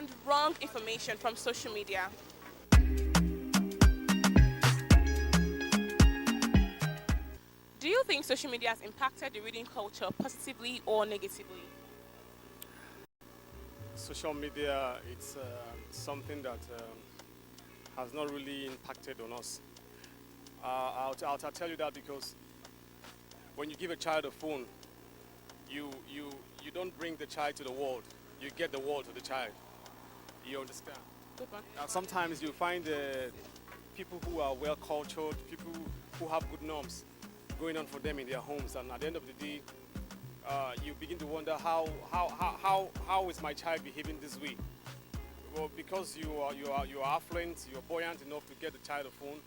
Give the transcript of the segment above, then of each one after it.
and wrong information from social media. Do you think social media has impacted the reading culture positively or negatively? Social media, it's something that has not really impacted on us. I'll tell you that because when you give a child a phone, you don't bring the child to the world. You get the world to the child. You understand? Good one. Sometimes you find people who are well cultured, people who have good norms going on for them in their homes, and at the end of the day, you begin to wonder how is my child behaving this way? Well, because you are affluent, you're buoyant enough to get the child a phone.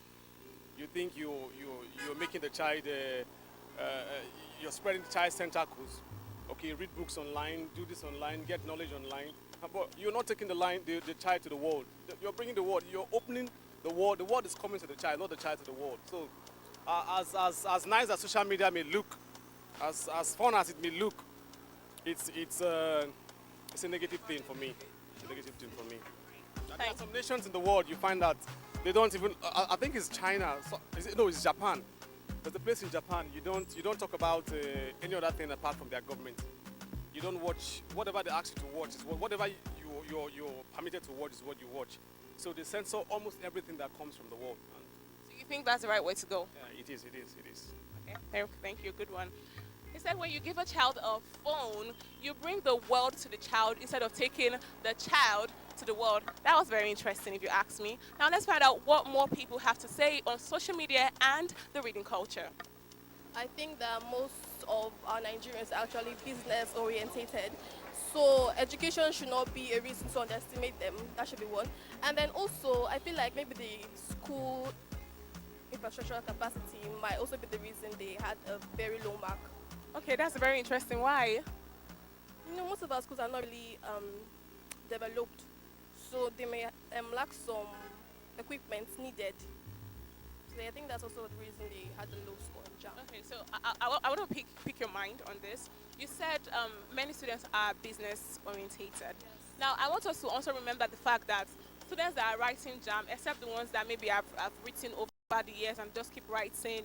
You think you're making the child you're spreading the child's tentacles. Okay, read books online, do this online, get knowledge online. But you're not taking the child to the world. You're bringing the world. You're opening the world. The world is coming to the child, not the child to the world. So, as nice as social media may look, as fun as it may look, it's a negative thing for me. It's a negative thing for me. There are some nations in the world you find that they don't even. I think it's China. So, it's Japan. There's a place in Japan you don't talk about any other thing apart from their government. You don't watch whatever they ask you to watch. Is whatever you're permitted to watch is what you watch. So they censor almost everything that comes from the world. And So you think that's the right way to go? yeah, it is. Okay, thank you. Good one. He said when you give a child a phone, you bring the world to the child instead of taking the child to the world. That was very interesting if you ask me. Now let's find out what more people have to say on social media and the reading culture. I think that most of our Nigerians are actually business orientated. So education should not be a reason to underestimate them. That should be one. And then also, I feel like maybe the school infrastructural capacity might also be the reason they had a very low mark. Okay, that's very interesting. Why? You know, most of our schools are not really developed, so they may lack some equipment needed. So I think that's also the reason they had the low score in JAM. Okay, so I want to pick your mind on this. You said many students are business orientated. Now, I want us to also remember the fact that students that are writing JAM, except the ones that maybe have written over the years and just keep writing,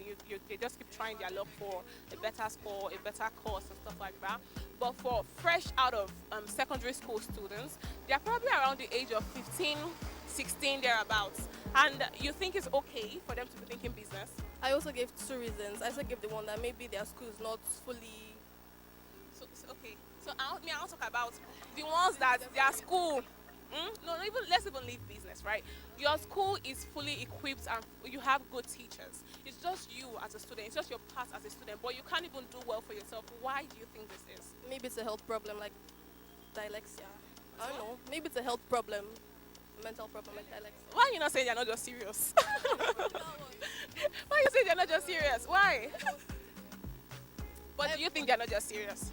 they just keep trying their luck for a better score, a better course and stuff like that. But for fresh out of secondary school students, they are probably around the age of 15, 16, thereabouts. And you think it's okay for them to be thinking business? I also gave two reasons. I also gave the one that maybe their school is not fully. Okay. So I'll talk about the ones that their school. No, let's even leave business, right? Your school is fully equipped and you have good teachers. It's just you as a student. It's just your part as a student, but you can't even do well for yourself. Why do you think this is? Maybe it's a health problem like dyslexia. I don't know. Maybe it's a health problem, a mental problem like dyslexia. Why are you not saying you're not just serious? Why are you saying they're not just serious? Why? But do you think they're not just serious?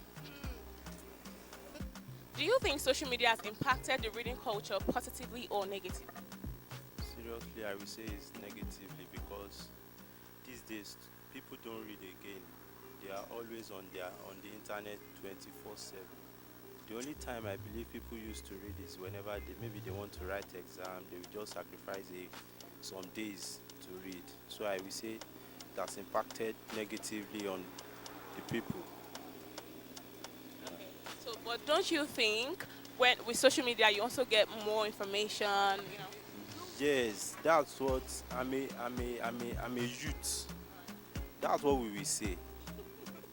Do you think social media has impacted the reading culture positively or negatively? Seriously, I would say it's negatively because these days people don't read again. They are always on the internet 24/7. The only time I believe people used to read is whenever maybe they want to write exam, they will just sacrifice some days to read. So I will say that's impacted negatively on the people. So, but don't you think when with social media you also get more information? You know. Yes, that's what I'm a youth. That's what we will say.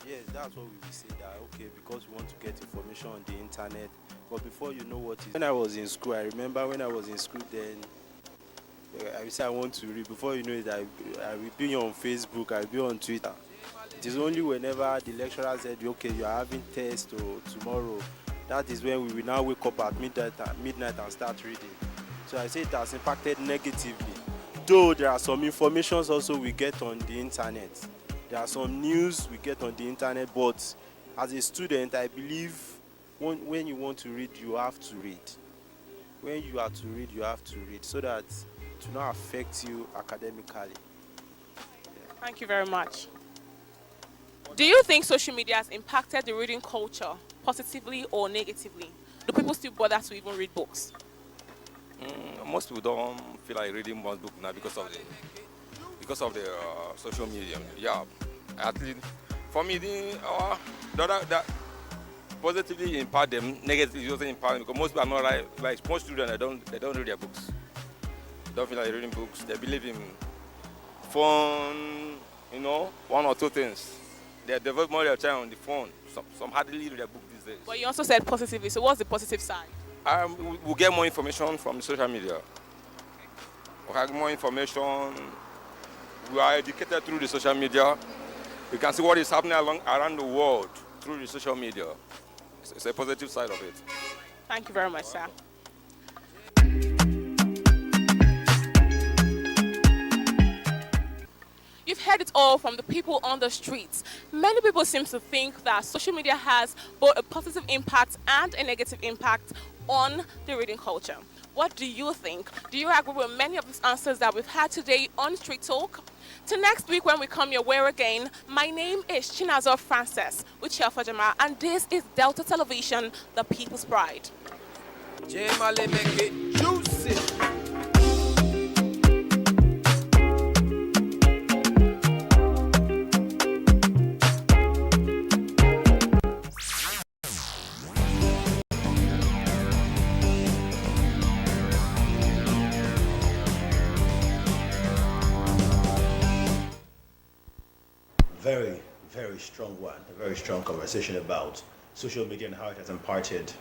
Yes, that's what we will say. That okay, because we want to get information on the internet. But before you know what is, when I was in school, I remember when I was in school, then I will say I want to read. Before you know it, I will be on Facebook. I will be on Twitter. It is only whenever the lecturer said, okay, you are having test or tomorrow, that is when we will now wake up at midnight and start reading. So I say it has impacted negatively. Though there are some informations also we get on the internet. There are some news we get on the internet, but as a student, I believe when you want to read, you have to read. When you are to read, you have to read so that it will not affect you academically. Thank you very much. Do you think social media has impacted the reading culture positively or negatively? Do people still bother to even read books? Most people don't feel like reading one book now because of the social media. Yeah, at least for me, the other, that positively impact them, negatively also impact them because most people are not like most students. They don't read their books. They don't feel like reading books. They believe in phone, one or two things. They devote more of their time on the phone. Some hardly read their book these days. But you also said positively. So what's the positive side? We'll get more information from the social media. We have more information. We are educated through the social media. We can see what is happening around the world through the social media. It's a positive side of it. Thank you very much, sir. You've heard it all from the people on the streets. Many people seem to think that social media has both a positive impact and a negative impact on the reading culture. What do you think? Do you agree with many of these answers that we've had today on Street Talk? Till next week when we come your way again, my name is Chinazo Frances with Fajama, and this is Delta Television, the People's Pride. J-Male make it juicy. Very, very strong one, a very strong conversation about social media and how it has imparted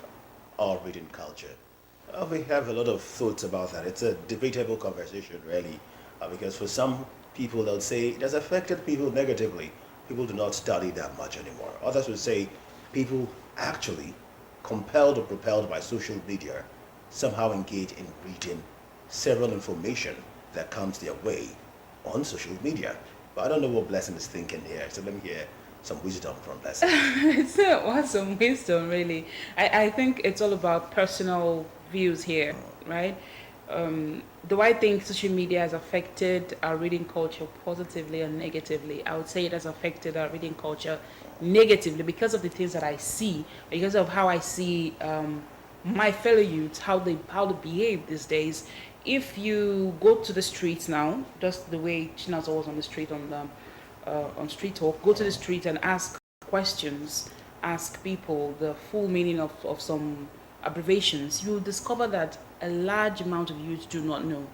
our reading culture. We have a lot of thoughts about that. It's a debatable conversation, really, because for some people, they'll say it has affected people negatively. People do not study that much anymore. Others will say people actually, compelled or propelled by social media, somehow engage in reading several information that comes their way on social media. But I don't know what Blessing is thinking here, so let me hear some wisdom from Blessing. It's not some wisdom, really. I think it's all about personal views here, right? Do I think social media has affected our reading culture positively or negatively? I would say it has affected our reading culture negatively because of the things that I see, because of how I see my fellow youths, how they behave these days. If you go to the streets now, just the way Chinazo was on the street on Street Talk, go to the street and ask questions, ask people the full meaning of some abbreviations, you'll discover that a large amount of youth do not know.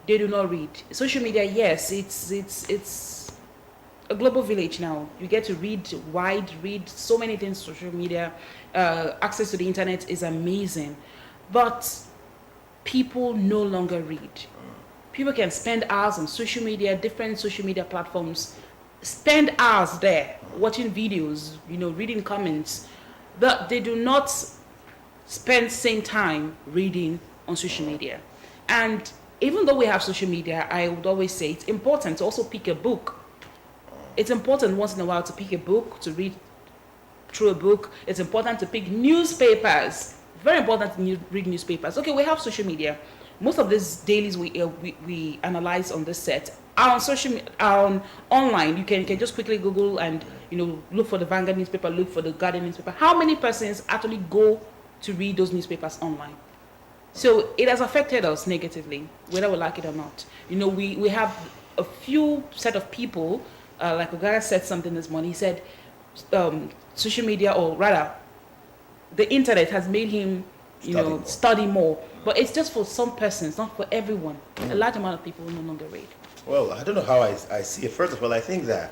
They do not read. Social media, yes, it's a global village now. You get to read so many things. Social media, access to the internet is amazing, but people no longer read. People can spend hours on social media, different social media platforms, spend hours there watching videos, reading comments, but they do not spend same time reading on social media. And even though we have social media, I would always say it's important to also pick a book. It's important once in a while to pick a book, to read through a book. It's important to pick newspapers. Very important to read newspapers. Okay, we have social media. Most of these dailies we analyze on this set are on social on online. You can just quickly Google and look for the Vanguard newspaper, look for the Guardian newspaper. How many persons actually go to read those newspapers online? So it has affected us negatively, whether we like it or not. We have a few set of people, like Ogaga said something this morning. He said social media, or rather the internet, has made him study more. But it's just for some persons, not for everyone. A large amount of people no longer read. Well, I don't know how I see it. First of all, I think that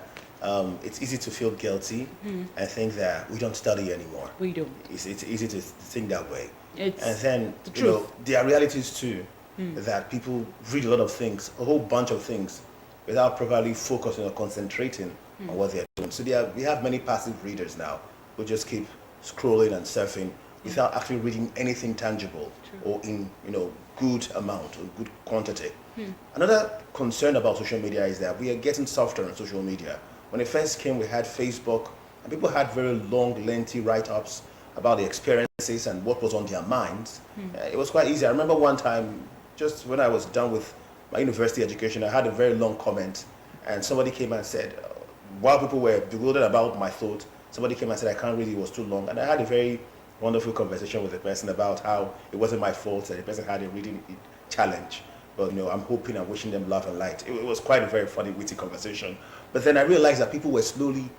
it's easy to feel guilty. I think that we don't study anymore. We don't. It's easy to think that way. It's and then, the truth. There are realities too, that people read a lot of things, a whole bunch of things, without properly focusing or concentrating on what they're doing. So we have many passive readers now who just keep scrolling and surfing without actually reading anything tangible or in good amount or good quantity. Another concern about social media is that we are getting softer on social media. When it first came, we had Facebook, and people had very long, lengthy write-ups about the experiences and what was on their minds. It was quite easy. I remember one time, just when I was done with my university education, I had a very long comment, and somebody came and said, while people were bewildered about my thought, somebody came and said, I can't read, it was too long. And I had a very wonderful conversation with the person about how it wasn't my fault that the person had a reading challenge. But I'm hoping and wishing them love and light. It was quite a very funny, witty conversation. But then I realized that people were slowly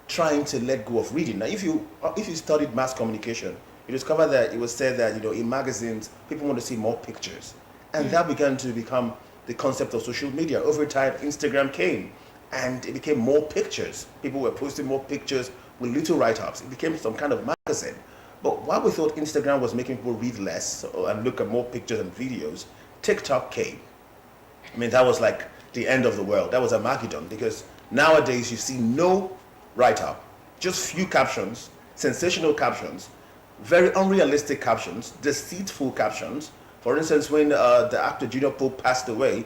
trying to let go of reading. Now, if you studied mass communication, you discover that it was said that in magazines people want to see more pictures, and that began to become the concept of social media. Over time, Instagram came, and it became more pictures. People were posting more pictures with little write-ups. It became some kind of magazine. But while we thought Instagram was making people read less and look at more pictures and videos, TikTok came. I mean, that was like the end of the world. That was Armageddon, because nowadays you see no write-up, just few captions, sensational captions, very unrealistic captions, deceitful captions. For instance, when the actor Junior Pope passed away,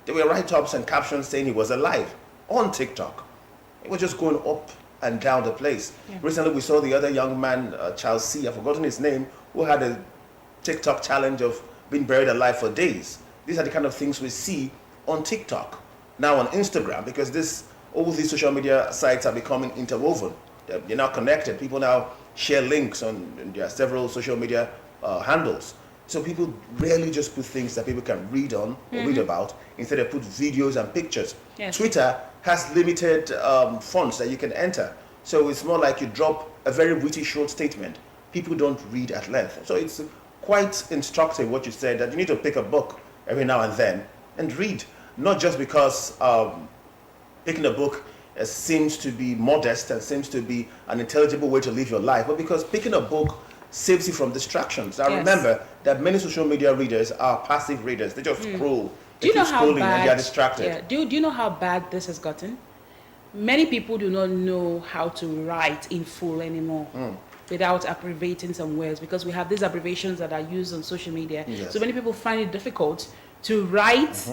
there were write-ups and captions saying he was alive on TikTok. It was just going up and down the place. Yeah. Recently, we saw the other young man, Charles C., I've forgotten his name, who had a TikTok challenge of being buried alive for days. These are the kind of things we see on TikTok, now on Instagram, because all these social media sites are becoming interwoven. They're now connected. People now share links on there are several social media handles. So people rarely just put things that people can read on or read about. Instead, they put videos and pictures. Yes. Twitter has limited fonts that you can enter. So it's more like you drop a very witty short statement. People don't read at length. So it's quite instructive what you said, that you need to pick a book every now and then and read. Not just because picking a book seems to be modest and seems to be an intelligible way to live your life, but because picking a book saves you from distractions. Now remember that many social media readers are passive readers. They just scroll. Do you know how scrolling bad? And they are distracted. Yeah. Do you know how bad this has gotten? Many people do not know how to write in full anymore. Without abbreviating some words, because we have these abbreviations that are used on social media. Yes. So many people find it difficult to write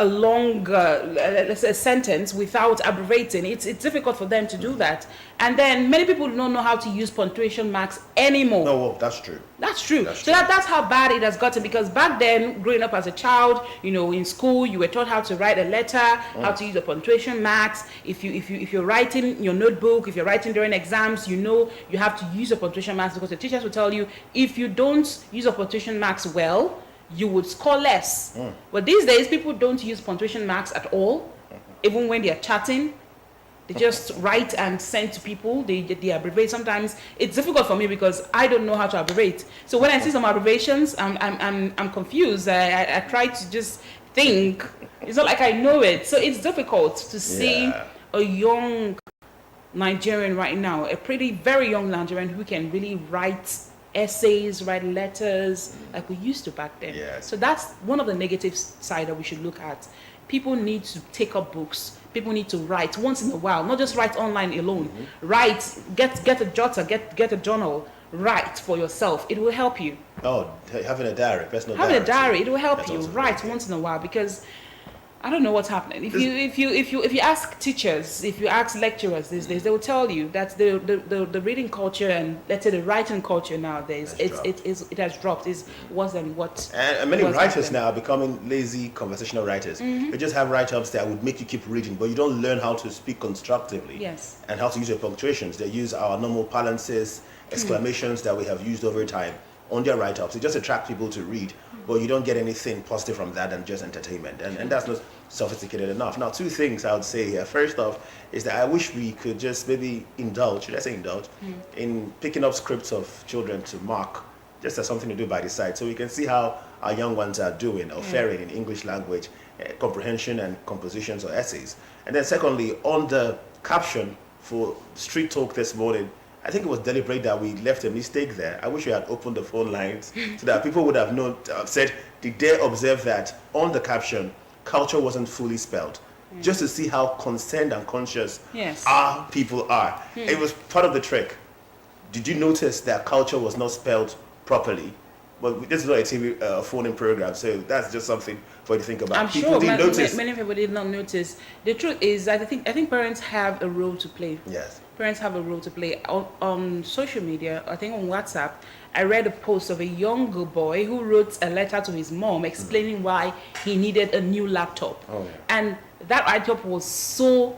a long, let's say, a sentence without abbreviating. It's difficult for them to do that. And then many people do not know how to use punctuation marks anymore. No, well, that's true. That's true. So that's how bad it has gotten, because back then, growing up as a child, in school, you were taught how to write a letter, how to use the punctuation marks. If you're writing your notebook, if you're writing during exams, you have to use the punctuation marks, because the teachers will tell you if you don't use the punctuation marks well, you would score less. But these days, people don't use punctuation marks at all. Even when they are chatting, they just write and send to people. They abbreviate. Sometimes it's difficult for me because I don't know how to abbreviate. So when I see some abbreviations, I'm confused. I try to just think. It's not like I know it. So it's difficult to see a young Nigerian right now, very young Nigerian who can really write essays, write letters like we used to back then. Yes. So that's one of the negative side that we should look at. People need to take up books. People need to write once in a while, not just write online alone. Write, get a jotter, get a journal. Write for yourself. It will help you. Oh, having a diary, personal diary. Having a diary, it will help you. Write once in a while, because I don't know what's happening. If you ask teachers, if you ask lecturers these days, they will tell you that the reading culture and, let's say, the writing culture nowadays, it has dropped. It's worse than what. And many writers now are becoming lazy conversational writers. They just have write-ups that would make you keep reading, but you don't learn how to speak constructively. Yes. And how to use your punctuations. They use our normal parentheses, exclamations that we have used over time on their write-ups. It just attracts people to read, but you don't get anything positive from that than just entertainment. And that's not sophisticated enough. Now, two things I would say here. First off is that I wish we could just maybe indulge in picking up scripts of children to mark, just as something to do by the side, so we can see how our young ones are doing or faring in English language, comprehension and compositions or essays. And then secondly, on the caption for Street Talk this morning, I think it was deliberate that we left a mistake there. I wish we had opened the phone lines so that people would have known, said, did they observe that on the caption, culture wasn't fully spelled? Just to see how concerned and conscious our people are. It was part of the trick. Did you notice that culture was not spelled properly? Well, this is not a TV phone-in program, so that's just something for you to think about. I'm people sure many people did not notice. The truth is, I think parents have a role to play. Yes. Parents have a role to play. On social media, I think on WhatsApp, I read a post of a young boy who wrote a letter to his mom explaining why he needed a new laptop. Oh, yeah. And that laptop was so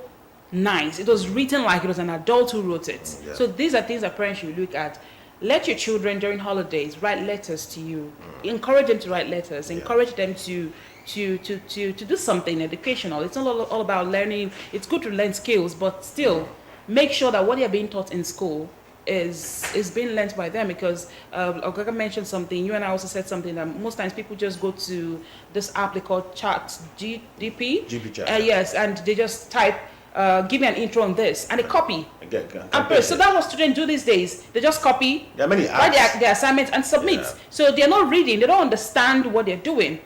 nice. It was written like it was an adult who wrote it. Yeah. So these are things that parents should look at. let your children during holidays write letters to you. Encourage them to write letters. Encourage them to do something educational. It's not all about learning. It's good to learn skills, but still make sure that what you're being taught in school is being learnt by them, because Ogaga mentioned something, you and I also said something, that most times people just go to this app they call Chat GP Chat. yes, and they just type give me an intro on this, and they copy. Again, So that's what students do these days. They just copy, there are many write apps. their assignments and submit. Yeah. So they're not reading, they don't understand what they're doing.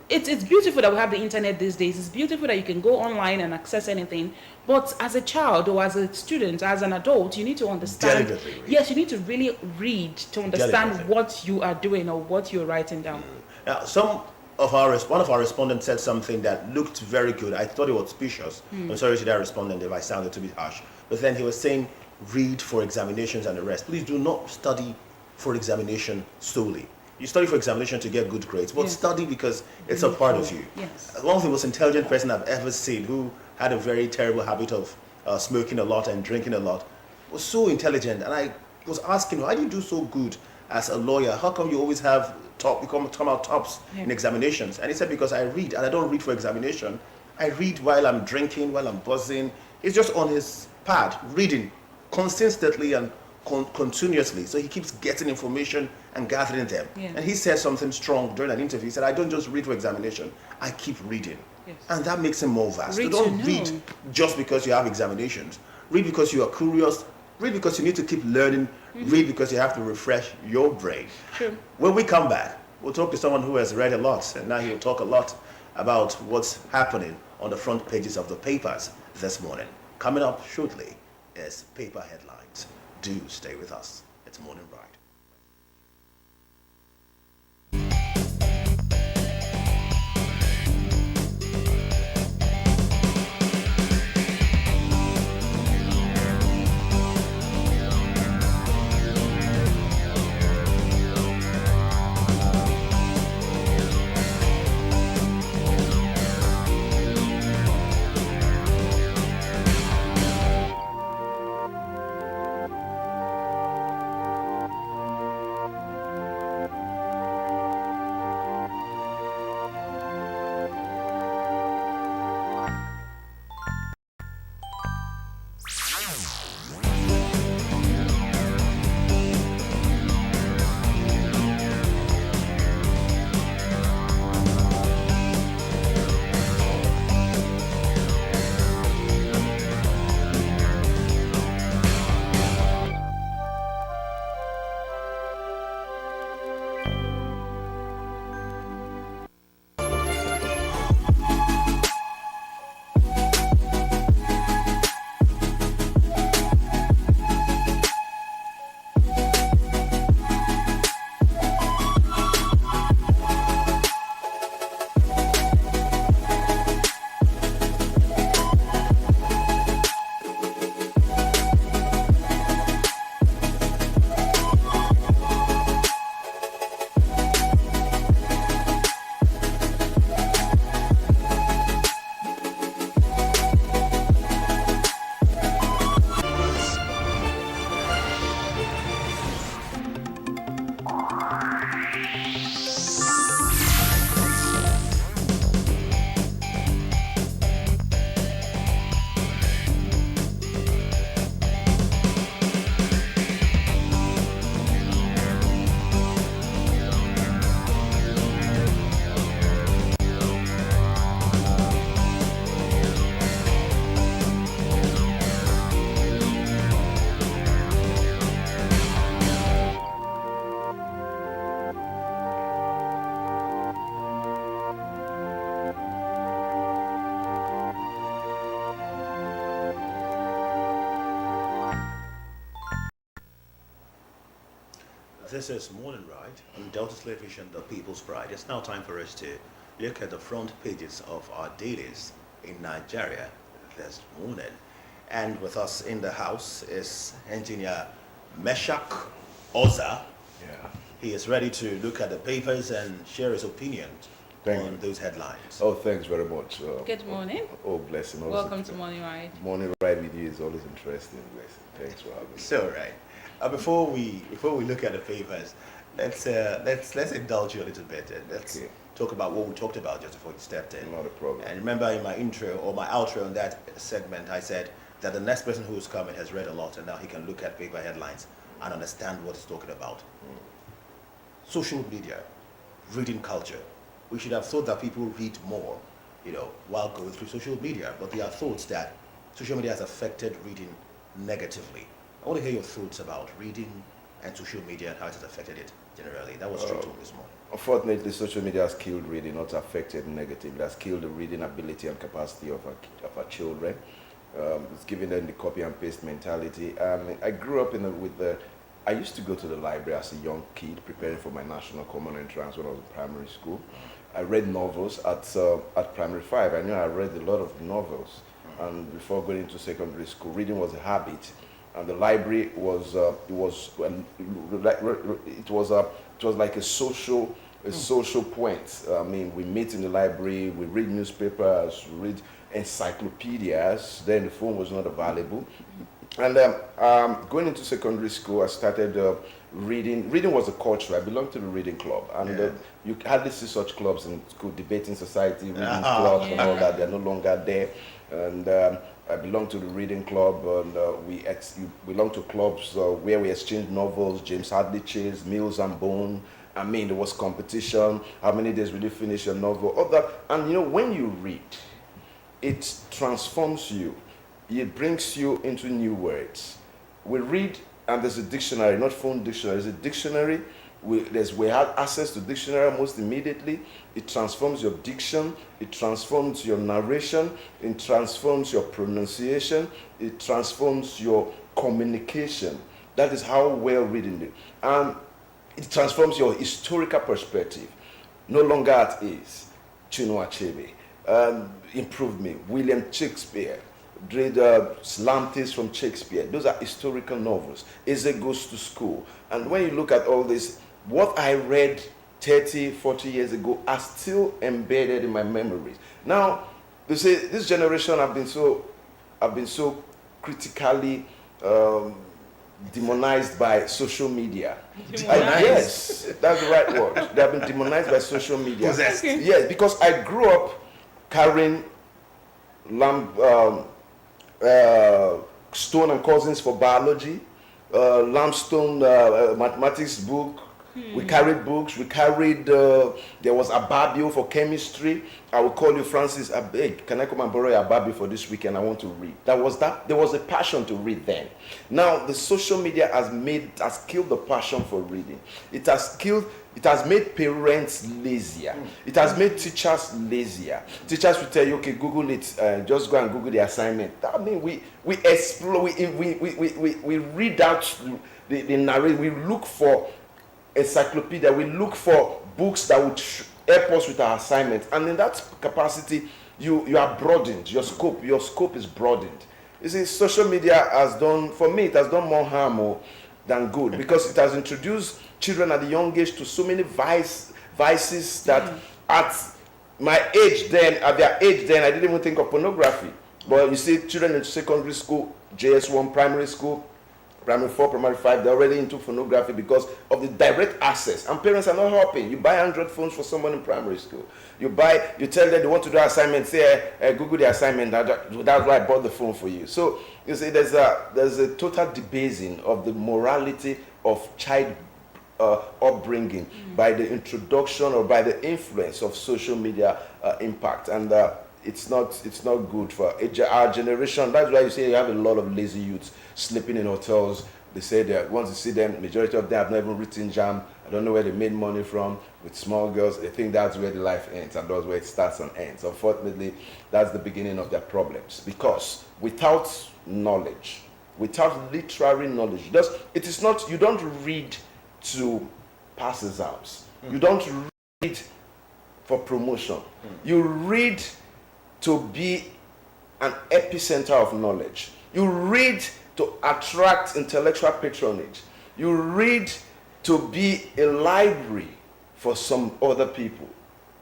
It's beautiful that we have the internet these days. It's beautiful that you can go online and access anything. But as a child or as a student, as an adult, you need to understand. Delicately read. Yes, you need to really read to understand Delicately. what you are doing or what you're writing down. Now, one of our respondents said something that looked very good. I thought it was specious. I'm sorry to that respondent if I sounded to be harsh. But then he was saying, read for examinations and the rest. Please do not study for examination solely. You study for examination to get good grades, but Yes. study because it's a part of you. Yes. One of the most intelligent person I've ever seen, who had a very terrible habit of smoking a lot and drinking a lot, was so intelligent. And I was asking him, how do you do so good as a lawyer? How come you always have come out tops in examinations? And he said, because I read, and I don't read for examination. I read while I'm drinking, while I'm buzzing. He's just on his pad, reading consistently and continuously. So he keeps getting information and gathering them. Yeah. And he said something strong during an interview. He said, I don't just read for examination, I keep reading. Yes. And that makes him more vast. Read So don't to know. read just because you have examinations. Read because you are curious. Read because you need to keep learning. Read because you have to refresh your brain. True. When we come back, we'll talk to someone who has read a lot, and now he'll talk a lot about what's happening on the front pages of the papers this morning. Coming up shortly is Paper Headlines. Do stay with us. It's Morning Ride. This is Morning Ride on Delta Television, the People's Pride. It's now time for us to look at the front pages of our dailies in Nigeria this morning. And with us in the house is Engineer Meshach Oza. Yeah. He is ready to look at the papers and share his opinion Thank on you. those headlines. Oh, thanks very much. Good morning. Oh, blessing. Always Welcome to Morning Ride. Morning Ride with you is always interesting. Blessing. Thanks for having me. So, right. Before we look at the papers, let's indulge you a little bit and let's Okay. talk about what we talked about just before you stepped in. Not a problem. And remember in my intro or my outro on that segment, I said that the next person who's coming has read a lot and now he can look at paper headlines and understand what he's talking about. Social media, reading culture. We should have thought that people read more, while going through social media. But there are thoughts that social media has affected reading negatively. I want to hear your thoughts about reading and social media and how it has affected it generally. That was straight home this morning. Unfortunately, social media has killed reading, not affected negatively. It has killed the reading ability and capacity of our children. It's giving them the copy and paste mentality. I grew up I used to go to the library as a young kid, preparing for my national common entrance when I was in primary school. I read novels at primary 5. I knew I read a lot of novels. And before going into secondary school, reading was a habit. And the library was like a social point. I mean, we meet in the library, we read newspapers, we read encyclopedias. Then the phone was not available. And going into secondary school, I started reading. Reading was a culture. I belonged to the reading club. And you hardly see such clubs in school, debating society, reading clubs and all that. They're no longer there. And I belonged to the reading club, and we belonged to clubs where we exchanged novels, James Hadley Chase, Mills and Bone. I mean, there was competition. How many days will you finish a novel? All that. And when you read, it transforms you. It brings you into new words. We read, and there's a dictionary, not phone dictionary, there's a dictionary. We have access to dictionary almost immediately. It transforms your diction, it transforms your narration, it transforms your pronunciation, it transforms your communication. That is how well reading it. And it transforms your historical perspective. No longer at ease. Chinua Achebe, Improve Me, William Shakespeare, read Slantes from Shakespeare. Those are historical novels. Eze Goes to School. And when you look at all this, what I read 30, 40 years ago are still embedded in my memories. Now, they say this generation have been so critically demonized by social media. Yes, that's the right word. They have been demonized by social media. Possessed. Okay. Yes, because I grew up carrying Stone and Cousins for biology, Lamstone mathematics book. We carried books. We carried. There was Ababio for chemistry. I will call you, Francis. I beg, can I come and borrow your Ababio for this weekend? I want to read. There was a passion to read then. Now the social media has killed the passion for reading. It has made parents lazier. It has made teachers lazier. Teachers will tell you, okay, Google it. Just go and Google the assignment. I mean, we explore. We read out the narrative. We look for encyclopedia. We look for books that would help us with our assignments. And in that capacity, you are broadened. Your scope is broadened. You see, social media has done more harm than good, because it has introduced children at a young age to so many vices that at their age then, I didn't even think of pornography. But you see, children in secondary school, JS1, primary school, primary 4, primary 5, they're already into pornography because of the direct access. And parents are not helping. You buy Android phones for someone in primary school. You tell them they want to do assignment, say, Google the assignment. That's why I bought the phone for you. So you see, there's a total debasing of the morality of child upbringing by the introduction or by the influence of social media impact. And it's not good for our generation. That's why you see you have a lot of lazy youths sleeping in hotels. They say that once you see them, majority of them have not even written JAMB. I don't know where they made money from. With small girls, they think that's where the life ends, and that's where it starts and ends. Unfortunately, that's the beginning of their problems, because without knowledge, without literary knowledge, you don't read to pass exams. You don't read for promotion. You read to be an epicenter of knowledge. You read to attract intellectual patronage. You read to be a library for some other people.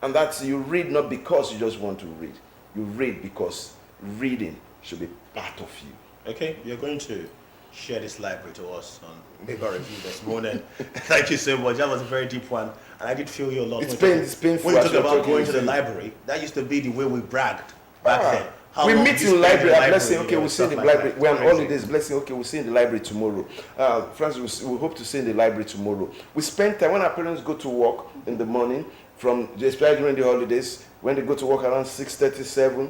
And you read not because you just want to read. You read because reading should be part of you. Okay, you're going to share this library to us on Paper Review this morning. Thank you so much. That was a very deep one. And I did feel you a lot. It's painful. When you talk about going to the library, that used to be the way we bragged back then. How We long meet you spend in library. the Blessing. you Okay, know, we'll see in the stuff like library. that. We're on Crazy. holidays. Blessing. Okay, we'll see in the library tomorrow. Francis, we hope to see in the library tomorrow. We spend time when our parents go to work in the morning, especially during the holidays, when they go to work around 6:37.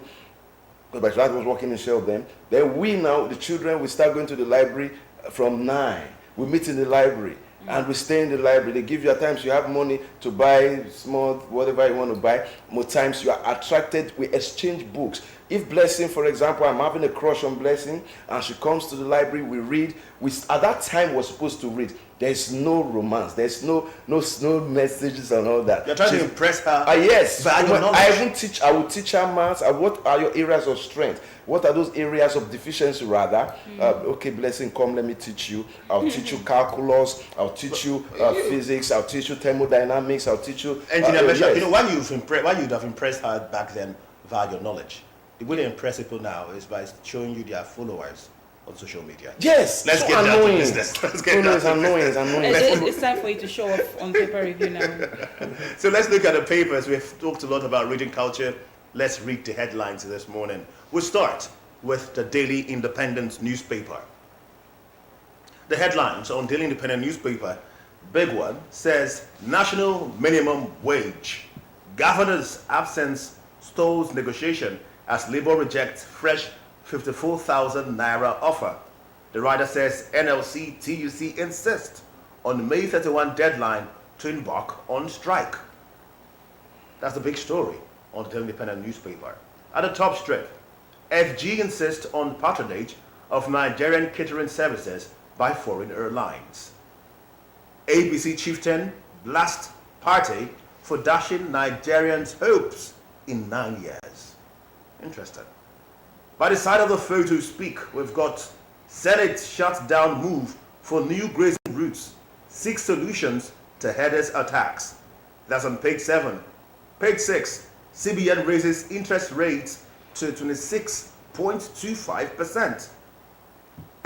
But that was working in share of them. Then we now, the children, we start going to the library from 9. We meet in the library. And we stay in the library. They give you at times you have money to buy small, whatever you want to buy. More times you are attracted. We exchange books. If Blessing, for example, I'm having a crush on Blessing, and she comes to the library, we read. At that time, we're supposed to read. There's no romance. There's no messages and all that. You're trying to impress her. Yes. By your knowledge. I will teach her maths. What are your areas of strength? What are those areas of deficiency rather? Okay, Blessing, come, let me teach you. I'll teach you calculus. I'll teach you physics. I'll teach you thermodynamics. I'll teach you... Engineer Bishop, yes. you know, why you'd have impressed her back then via your knowledge. The way they impress people now is by showing you their followers on social media. Yes. Let's so get down to annoying. business. Let's get down It's to annoying. business. It's annoying. It's time for you to show off on Paper Review now. So let's look at the papers. We've talked a lot about reading culture. Let's read the headlines this morning. We'll start with the Daily Independent newspaper. The headlines on Daily Independent newspaper, big one, says National Minimum Wage. Governor's absence stalls negotiation as Labour rejects fresh 54,000 naira offer. The writer says NLC TUC insist on May 31 deadline to embark on strike. That's the big story on the Independent newspaper. At the top strip, FG insists on patronage of Nigerian catering services by foreign airlines. ABC chieftain blasts party for dashing Nigerians' hopes in 9 years. Interesting. By the side of the photo speak, we've got Senate shutdown move for new grazing routes, 6 solutions to headers attacks. That's on page 7. Page 6, CBN raises interest rates to 26.25%.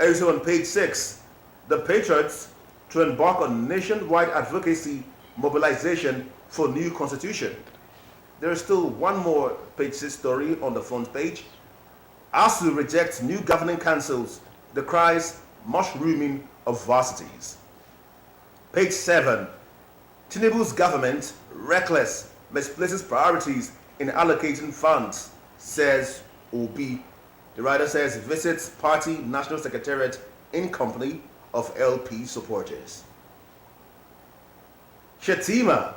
Also on page 6, the Patriots to embark on nationwide advocacy mobilization for new constitution. There is still one more page 6 story on the front page. ASU rejects new governing councils, decries mushrooming of varsities. Page 7, Tinubu's government, reckless, misplaces priorities in allocating funds, says Obi. The writer says visits party national secretariat in company of LP supporters. Shetima,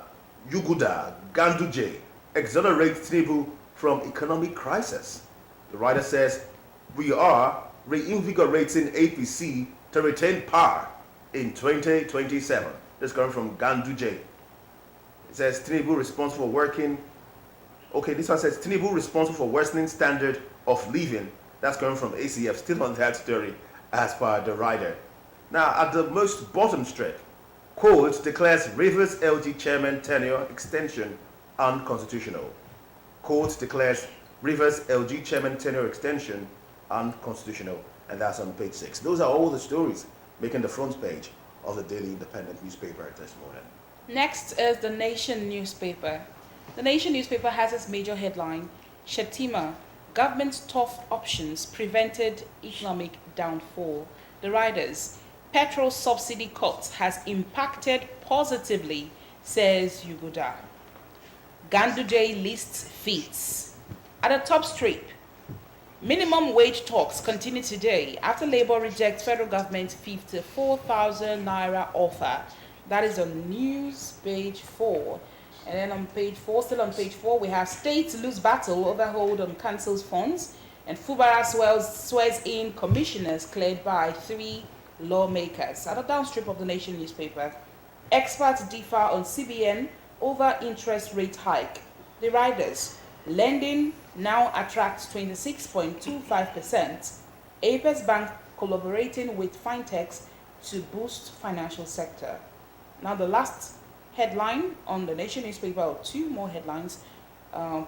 Yuguda, Ganduje exonerate Tinubu from economic crisis. The writer says we are reinvigorating APC to retain power in 2027. This coming from Ganduje. It says Tinubu responsible for working. Okay, this one says Tinubu responsible for worsening standard of living. That's coming from ACF. Still on that story as per the writer. Now, at the most bottom strip, quote declares Rivers LG chairman tenure extension unconstitutional. Court declares Rivers LG chairman tenure extension unconstitutional, and that's on page 6. Those are all the stories making the front page of the Daily Independent newspaper this morning. Next is the Nation newspaper. The Nation newspaper has its major headline, Shetima, government's tough options prevented economic downfall. The writers, petrol subsidy cuts has impacted positively, says Yuguda. Ganduje lists feats. At the top strip, minimum wage talks continue today after Labour rejects federal government's 54,000 naira offer. That is on news page 4. And then on page 4, still on page 4, we have states lose battle over hold on council's funds, and Fubara swears in commissioners cleared by 3 lawmakers. At the downstrip of the Nation newspaper, experts differ on CBN over interest rate hike. The writers, lending now attracts 26.25%. Apex Bank collaborating with fintechs to boost financial sector. Now the last headline on the Nation newspaper, or 2 more headlines.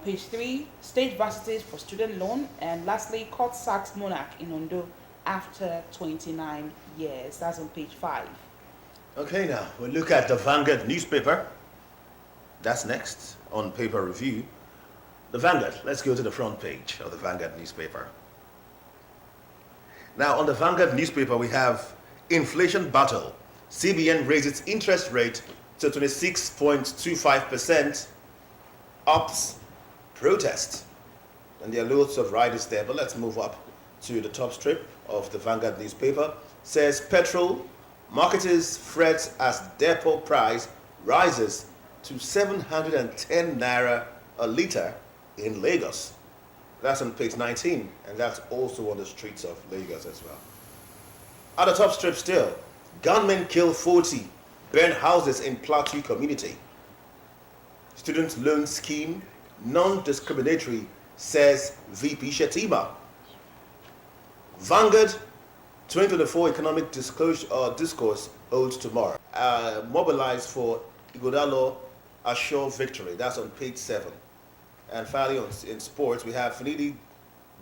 Page 3, state varsities for student loan, and lastly, court sacks monarch in Ondo. after 29 years. That's on page 5. Okay, now we'll look at the Vanguard newspaper. That's next on paper review. The Vanguard, let's go to the front page of the Vanguard newspaper. Now, on the Vanguard newspaper, we have inflation battle. CBN raises interest rate to 26.25%. Ups protest. And there are loads of riders there, but let's move up to the top strip of the Vanguard newspaper. Says petrol marketers fret as depot price rises to 710 naira a litre in Lagos. That's on page 19, and that's also on the streets of Lagos as well. At the top strip still, gunmen kill 40, burn houses in Plateau community. Student loan scheme, non-discriminatory, says VP Shetima. Vanguard 2024 economic discourse holds tomorrow. Mobilized for Igodalo assure victory. That's on page 7. And finally, in sports, we have Finidi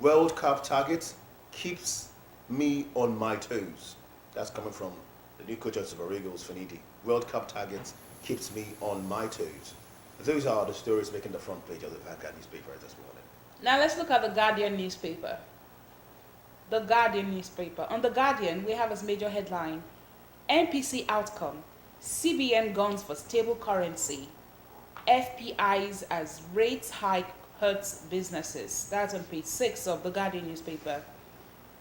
World Cup targets keeps me on my toes. That's coming from the new coach of Super Eagles, Finidi. World Cup targets keeps me on my toes. Those are the stories making the front page of the Vanguard newspaper this morning. Now let's look at the Guardian newspaper. The Guardian newspaper. On the Guardian, we have as major headline, NPC outcome, CBN guns for stable currency, FPIs as rates hike hurts businesses. That's on page 6 of the Guardian newspaper.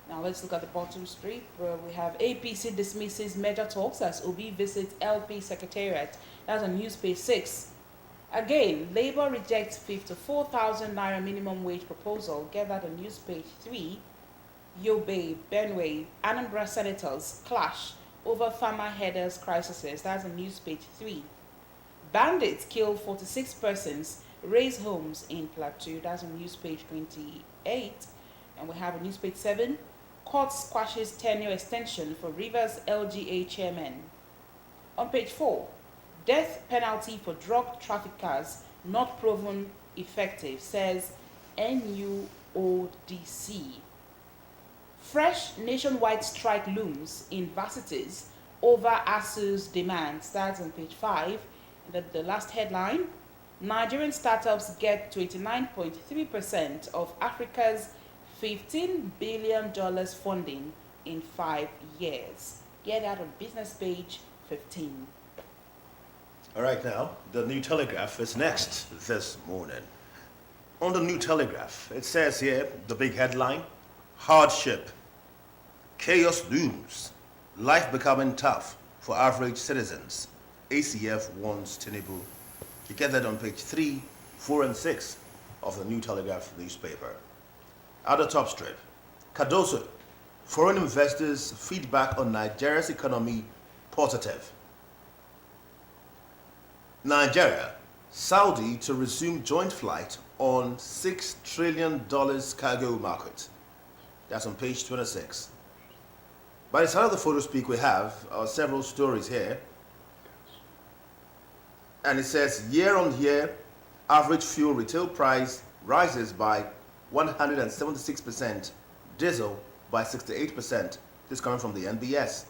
Now let's look at the bottom strip where we have APC dismisses major talks as Obi visits LP Secretariat. That's on news page 6. Again, Labour rejects 54,000 naira minimum wage proposal. Get that on news page 3. Yobe, Benway, Anambra senators clash over farmer headers crises. That's on news page 3. Bandits kill 46 persons, raise homes in Plateau. That's on news page 28. And we have on news page 7. Court squashes tenure extension for Rivers LGA chairman. On page 4. Death penalty for drug traffickers not proven effective, says NUODC. Fresh nationwide strike looms in varsities over ASU's demands. That's on page 5. And the last headline, Nigerian startups get 29.3% of Africa's $15 billion funding in 5 years. Get that on business page 15. All right, now, the New Telegraph is next this morning. On the New Telegraph, it says here, the big headline, hardship, chaos looms, life becoming tough for average citizens. ACF warns Tinubu. You get that on page 3, 4, and 6 of the New Telegraph newspaper. At the top strip, Cardoso, foreign investors' feedback on Nigeria's economy positive. Nigeria, Saudi to resume joint flight on $6 trillion cargo market. That's on page 26. By the side of the photo speak, we have several stories here. And it says, year on year, average fuel retail price rises by 176%, diesel by 68%. This coming from the NBS.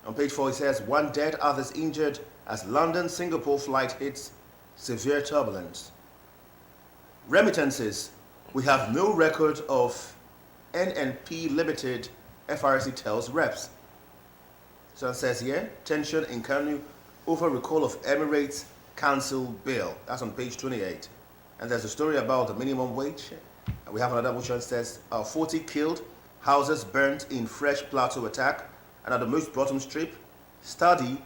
On page 4, it says, one dead, others injured as London-Singapore flight hits severe turbulence. Remittances, we have no record of NNP Limited, FRC tells reps. So it says here, tension in Kanu over recall of Emirates Council bill. That's on page 28. And there's a story about the minimum wage. And we have another which says 40 killed, houses burnt in fresh Plateau attack. And at the most bottom strip, study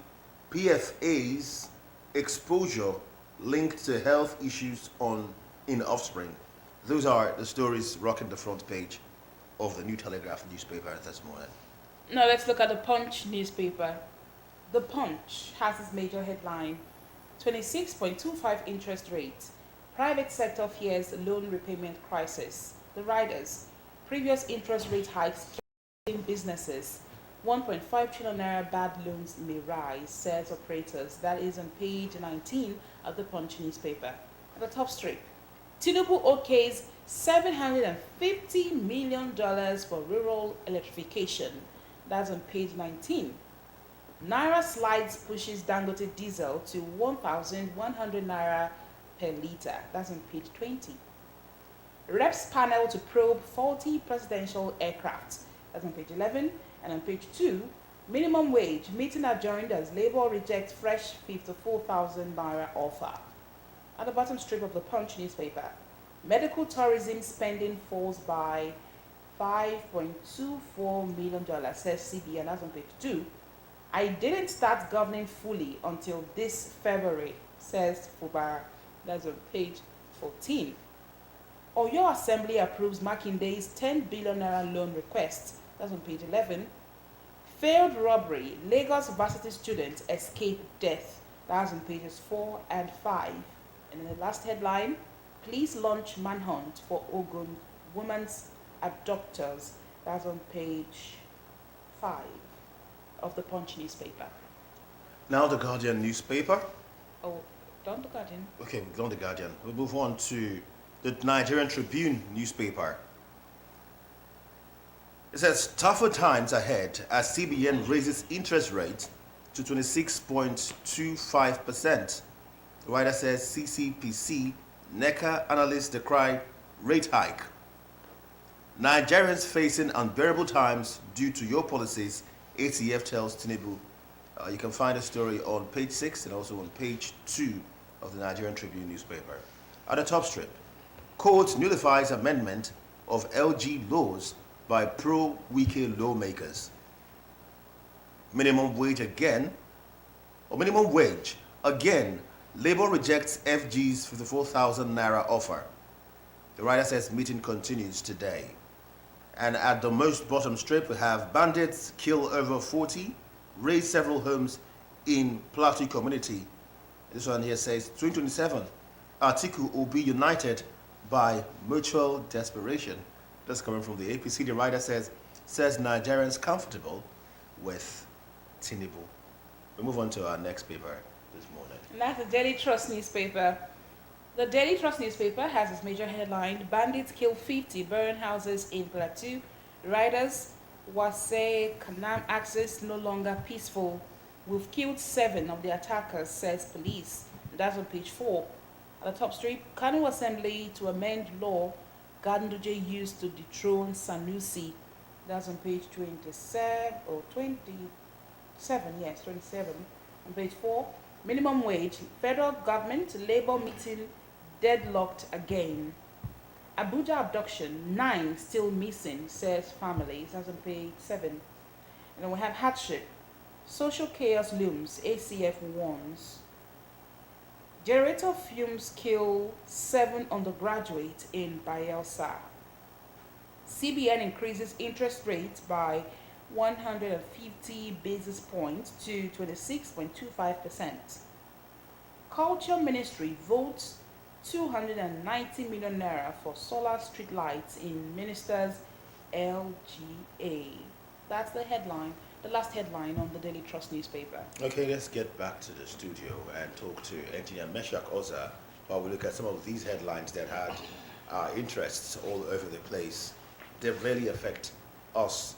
PFA's exposure linked to health issues in offspring. Those are the stories rocking the front page of the New Telegraph newspaper this morning. Now let's look at the Punch newspaper. The Punch has its major headline, 26.25 interest rate. Private sector fears loan repayment crisis. The riders, previous interest rate hikes killing businesses. 1.5 trillion naira bad loans may rise, says operators. That is on page 19 of the Punch newspaper. At the top strip, Tinubu okays $750 million for rural electrification. That's on page 19. Naira slides pushes Dangote diesel to 1,100 naira per litre. That's on page 20. Reps panel to probe faulty presidential aircraft. That's on page 11. And on page 2, minimum wage meeting adjourned as Labour rejects fresh 54,000 naira offer. At the bottom strip of the Punch newspaper, medical tourism spending falls by $5.24 million, says CBN. That's on page 2. I didn't start governing fully until this February, says Fubara. That's on page 14. Oyo Assembly approves Makinde's 10 billion naira loan request. That's on page 11. Failed robbery, Lagos varsity students escape death. That's on pages 4 and 5. And in the last headline, police launch manhunt for Ogun women's abductors. That's on page 5 of the Punch newspaper. Now the Guardian newspaper. Oh, don't the Guardian. Okay, we've done the Guardian. We'll move on to the Nigerian Tribune newspaper. It says tougher times ahead as CBN raises interest rate to 26.25%. The writer says CCPC, NECA analysts decry rate hike. Nigerians facing unbearable times due to your policies, ATF tells Tinubu. You can find the story on page 6 and also on page 2 of the Nigerian Tribune newspaper. At the top strip, court nullifies amendment of LG laws by pro-Wike lawmakers. Minimum wage again, Labour rejects FG's 54,000 naira offer. The writer says meeting continues today. And at the most bottom strip, we have bandits kill over 40, raise several homes in Plateau community. This one here says 2027, Atiku will be united by mutual desperation. That's coming from the APC. The writer says Nigerians comfortable with Tinubu. We move on to our next paper this morning. And that's the Daily Trust newspaper. The Daily Trust newspaper has its major headline, Bandits kill 50, burn houses in Plateau. Riders, Wase Kanam access no longer peaceful. We've killed 7 of the attackers, says police. And that's on page 4. At the top strip, Kanu Assembly to amend law Ganduje used to dethrone Sanusi. That's on page 27, or 27, yes, 27. On page 4, minimum wage, federal government, Labour meeting deadlocked again. Abuja abduction, 9 still missing, says families. That's on page 7. And then we have hardship. Social chaos looms, ACF warns. Generator fumes kill 7 undergraduates in Bayelsa. CBN increases interest rates by 150 basis points to 26.25%. Culture Ministry votes 290 million naira for solar street lights in Minister's LGA. That's the headline, the last headline on the Daily Trust newspaper. Okay, let's get back to the studio and talk to Engineer Meshach Oza while we look at some of these headlines that had interests all over the place. They really affect us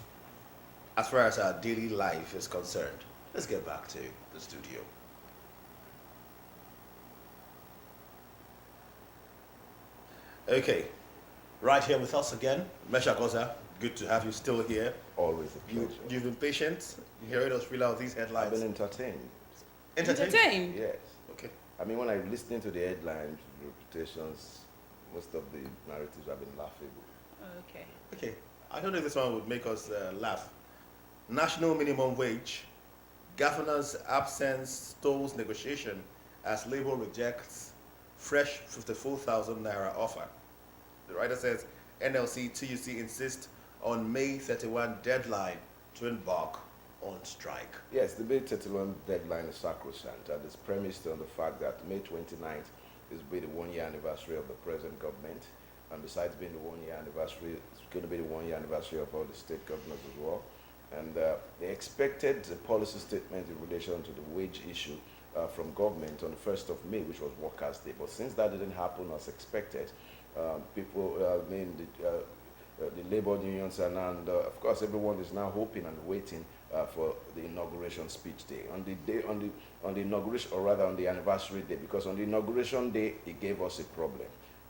as far as our daily life is concerned. Let's get back to the studio. Okay, right here with us again, Meshach Oza. Good to have you still here. Always a pleasure. You've been patient. You heard us fill out these headlines. I've been entertained. Entertained? Yes. Okay. I mean, when I'm listening to the headlines, reputations, most of the narratives have been laughable. Okay. Okay. I don't know if this one would make us laugh. National minimum wage. Governor's absence stalls negotiation as Labour rejects fresh 54,000 naira offer. The writer says NLC TUC insist on May 31 deadline to embark on strike. Yes, the May 31 deadline is sacrosanct and is premised on the fact that May 29th is be the 1-year anniversary of the present government. And besides being the 1-year anniversary, it's going to be the 1-year anniversary of all the state governors as well. And they expected a policy statement in relation to the wage issue from government on the 1st of May, which was Workers' Day. But since that didn't happen as expected, the labor unions and of course everyone is now hoping and waiting for the inauguration speech day. On the inauguration, or rather on the anniversary day, because on the inauguration day it gave us a problem,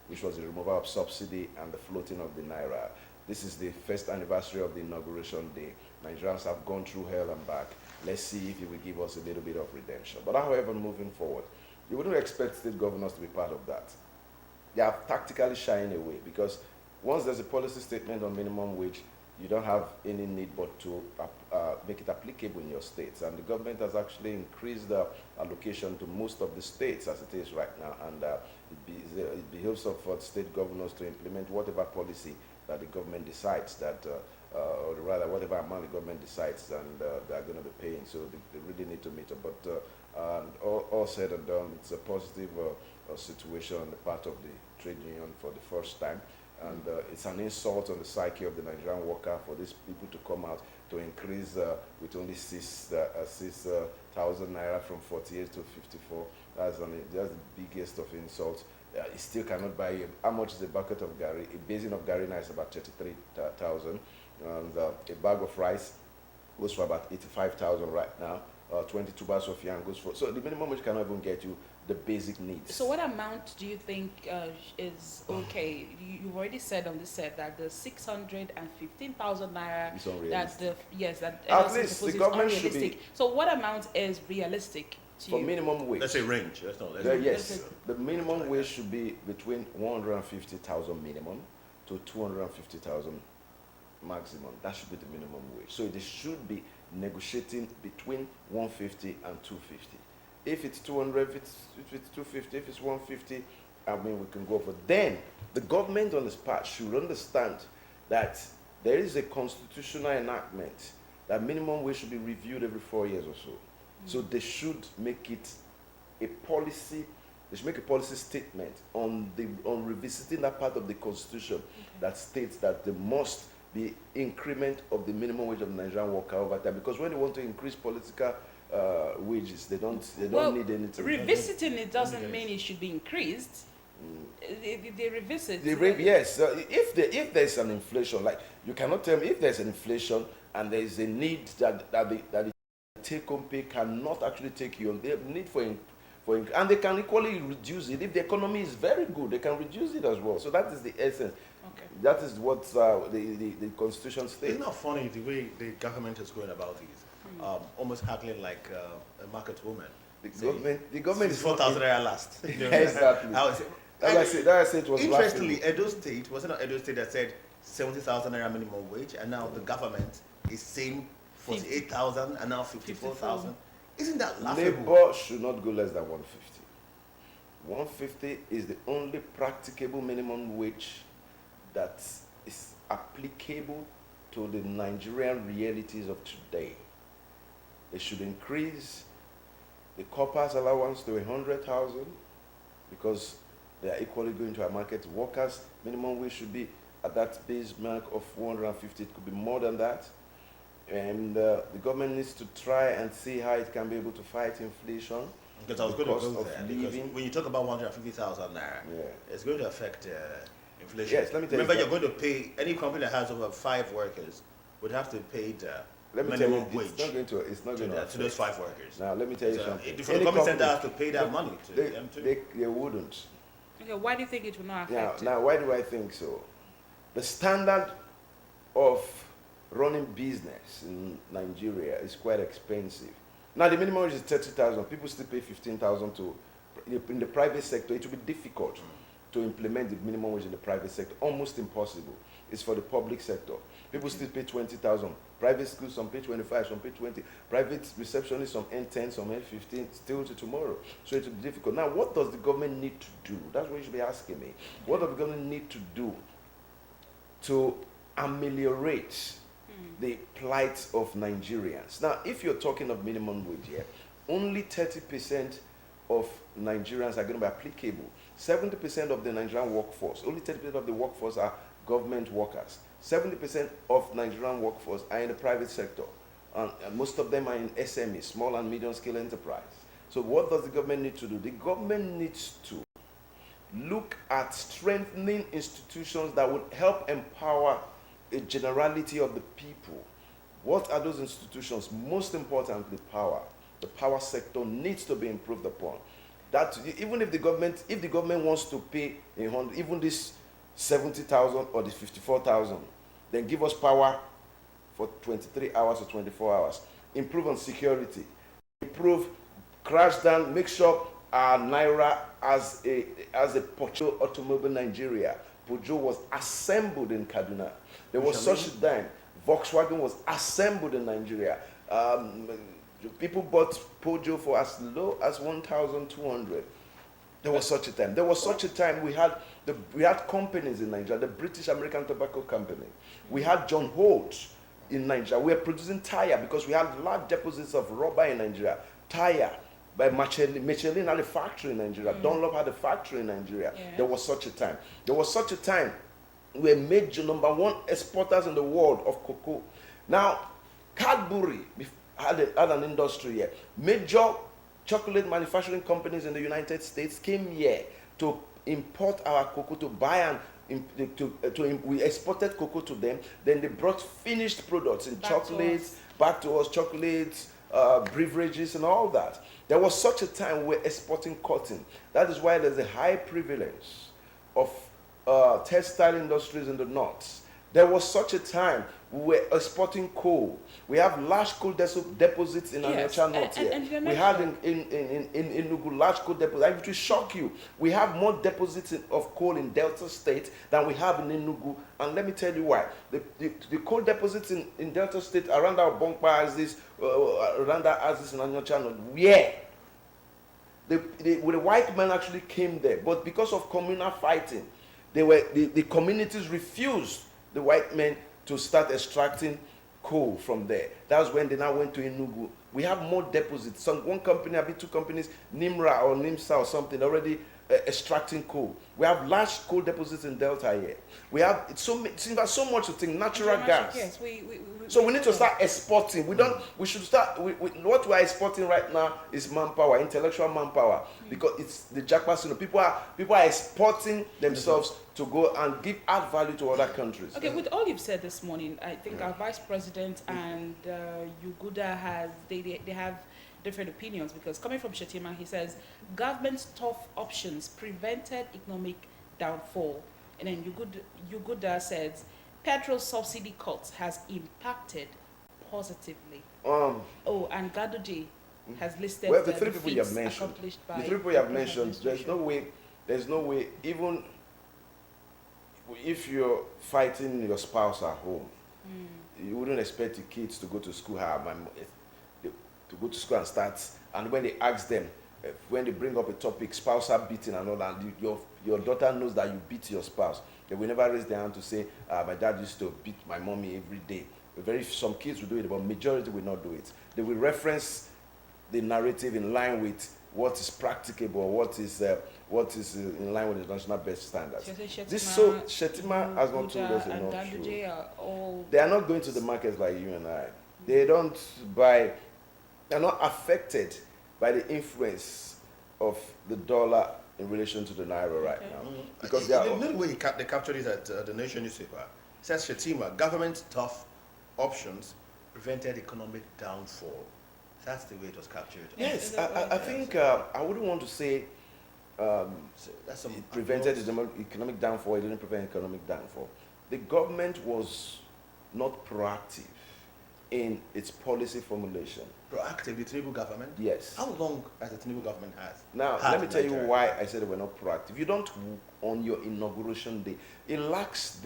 which was the removal of subsidy and the floating of the naira. This is the first anniversary of the inauguration day. Nigerians have gone through hell and back. Let's see if it will give us a little bit of redemption. But however, moving forward, you wouldn't expect state governors to be part of that. They are tactically shying away, because once there's a policy statement on minimum wage, you don't have any need but to make it applicable in your states. And the government has actually increased the allocation to most of the states as it is right now. And it behoves of state governors to implement whatever policy that the government decides that, or rather whatever amount the government decides, and they're going to be paying. So they really need to meet up. But all said and done, it's a positive situation on the part of the trade union for the first time. And it's an insult on the psyche of the Nigerian worker for these people to come out to increase with only 6,000 naira from 48 to 54. That's the biggest of insults. It still cannot buy you. How much is a bucket of gari? A basin of gari now is about 33,000. And a bag of rice goes for about 85,000 right now. 22 bags of yam goes for. So the minimum wage cannot even get you the basic needs. So what amount do you think is okay? You've already said on this set that the 615,000 naira It's unrealistic. that At NLC least the proposes government should unrealistic. be, So what amount is realistic to for you? minimum wage. Let's say range. Let's not. Yes, the minimum wage should be between 150,000 minimum to 250,000 maximum. That should be the minimum wage. So they should be negotiating between 150 and 250. If it's 200, if it's 250, if it's 150, I mean, we can go for. Then the government on the spot should understand that there is a constitutional enactment that minimum wage should be reviewed every 4 years or so. So they should make it a policy. They should make a policy statement on revisiting that part of the constitution that states that there must be increment of the minimum wage of the Nigerian worker over time. Because when they want to increase political wages, they don't need anything. Revisiting it doesn't mean it should be increased. They revisit. Yes, if there's an inflation, like you cannot tell me if there's an inflation and there is a need that the take-home pay cannot actually take you on. They have need for and they can equally reduce it. If the economy is very good, they can reduce it as well. So that is the essence. Okay. That is what the Constitution states. It's not funny the way the government is going about these, almost acting like a market woman. The government is 4,000 naira last. Exactly. That I said it was interestingly, Edo State, wasn't it Edo State that said 70,000 naira minimum wage, and now the government is saying 48,000 and now 54,000. Isn't that laughable? Labor should not go less than 150. 150 is the only practicable minimum wage that is applicable to the Nigerian realities of today. They should increase the corpus allowance to 100,000 because they are equally going to our market. Workers' minimum wage should be at that base mark of 150. It could be more than that. And the government needs to try and see how it can be able to fight inflation. Because I was going to go there. Because when you talk about 150,000 naira, it's going to affect inflation. Yes, let me tell you. Remember, you're going to pay, any company that has over 5 workers would have to pay the minimum wage. It's not going to to those 5 workers. Now, let me tell you something. The government center has to pay that money to them too. They wouldn't. Okay, why do you think it will not affect Now, why do I think so? The standard of running business in Nigeria is quite expensive. Now, the minimum wage is 30,000. People still pay 15,000 in the private sector. It will be difficult to implement the minimum wage in the private sector. Almost impossible. It's for the public sector. People still pay 20,000. Private schools, some pay 25, some pay 20. Private receptionists, some earn 10, some earn 15, still to tomorrow. So it will be difficult. Now, what does the government need to do? That's what you should be asking me. What does the government need to do to ameliorate the plight of Nigerians? Now, if you're talking of minimum wage here, only 30% of Nigerians are going to be applicable. 70% of the Nigerian workforce, only 30% of the workforce are government workers. 70% of Nigerian workforce are in the private sector. And most of them are in SME, small and medium scale enterprise. So what does the government need to do? The government needs to look at strengthening institutions that would help empower a generality of the people. What are those institutions? Most importantly, power. The power sector needs to be improved upon. That even if the government wants to pay even this 70,000 or the 54,000, then give us power for 23 hours or 24 hours. Improve on security. Improve, crash down, make sure our Naira as a Peugeot automobile Nigeria. Peugeot was assembled in Kaduna. There was such a time. Volkswagen was assembled in Nigeria. People bought Peugeot for as low as 1,200. There was such a time. There was such a time we had companies in Nigeria, the British American Tobacco Company. We had John Holt in Nigeria. We were producing tire because we had large deposits of rubber in Nigeria. Tire by Michelin had a factory in Nigeria. Dunlop had a factory in Nigeria. Yeah. There was such a time. There was such a time we were major #1 exporters in the world of cocoa. Now, Cadbury had an industry here. Major chocolate manufacturing companies in the United States came here to import our cocoa, to buy and we exported cocoa to them. Then they brought finished products in chocolates, back to us, chocolates, beverages, and all that. There was such a time we were exporting cotton. That is why there's a high prevalence of textile industries in the north. There was such a time we were exporting coal. We have large coal deposits in Onitsha North here. We had in Enugu large coal deposits. It will shock you. We have more deposits of coal in Delta State than we have in Enugu. And let me tell you why. The coal deposits in Delta State around our Bonkpa axis, around our axis in Onitsha North, where the white men actually came there. But because of communal fighting, the communities refused the white men to start extracting coal from there. That's when they now went to Enugu. We have more deposits. One company, maybe two companies, Nimra or Nimsa or something, already extracting coal. We have large coal deposits in Delta here. We have so much to think. Natural gas. Yes, so we need to start exporting. We should start. What we are exporting right now is manpower, intellectual manpower, because it's the jackpot. People are exporting themselves to go and add value to other countries. Okay, with all you've said this morning, I think our Vice President and Yuguda they have different opinions, because coming from Shettima, he says government's tough options prevented economic downfall, and then Yuguda says petrol subsidy cuts has impacted positively. And Gadoji has listed the three people you have mentioned. The three people you have mentioned. There's no way. Even if you're fighting your spouse at home, you wouldn't expect your kids to go to school. To go to school and start, and when they ask them, when they bring up a topic, spousal beating and all that, your daughter knows that you beat your spouse. They will never raise their hand to say, my dad used to beat my mommy every day. Some kids will do it, but majority will not do it. They will reference the narrative in line with what is practicable, or what is in line with the national best standards. Shettima has not told us enough true. They are not going to the markets like you and I. They don't buy. They're not affected by the influence of the dollar in relation to the naira right now. Because the way they captured it at the Nation newspaper, it says Shettima, government's tough options prevented economic downfall. That's the way it was captured. Yes, I think I wouldn't want to say it prevented the economic downfall. It didn't prevent economic downfall. The government was not proactive in its policy formulation. Proactive, the Tinubu government? Yes. How long has the Tinubu government had? Now, let me tell you why I said they were not proactive. You don't, on your inauguration day, it lacks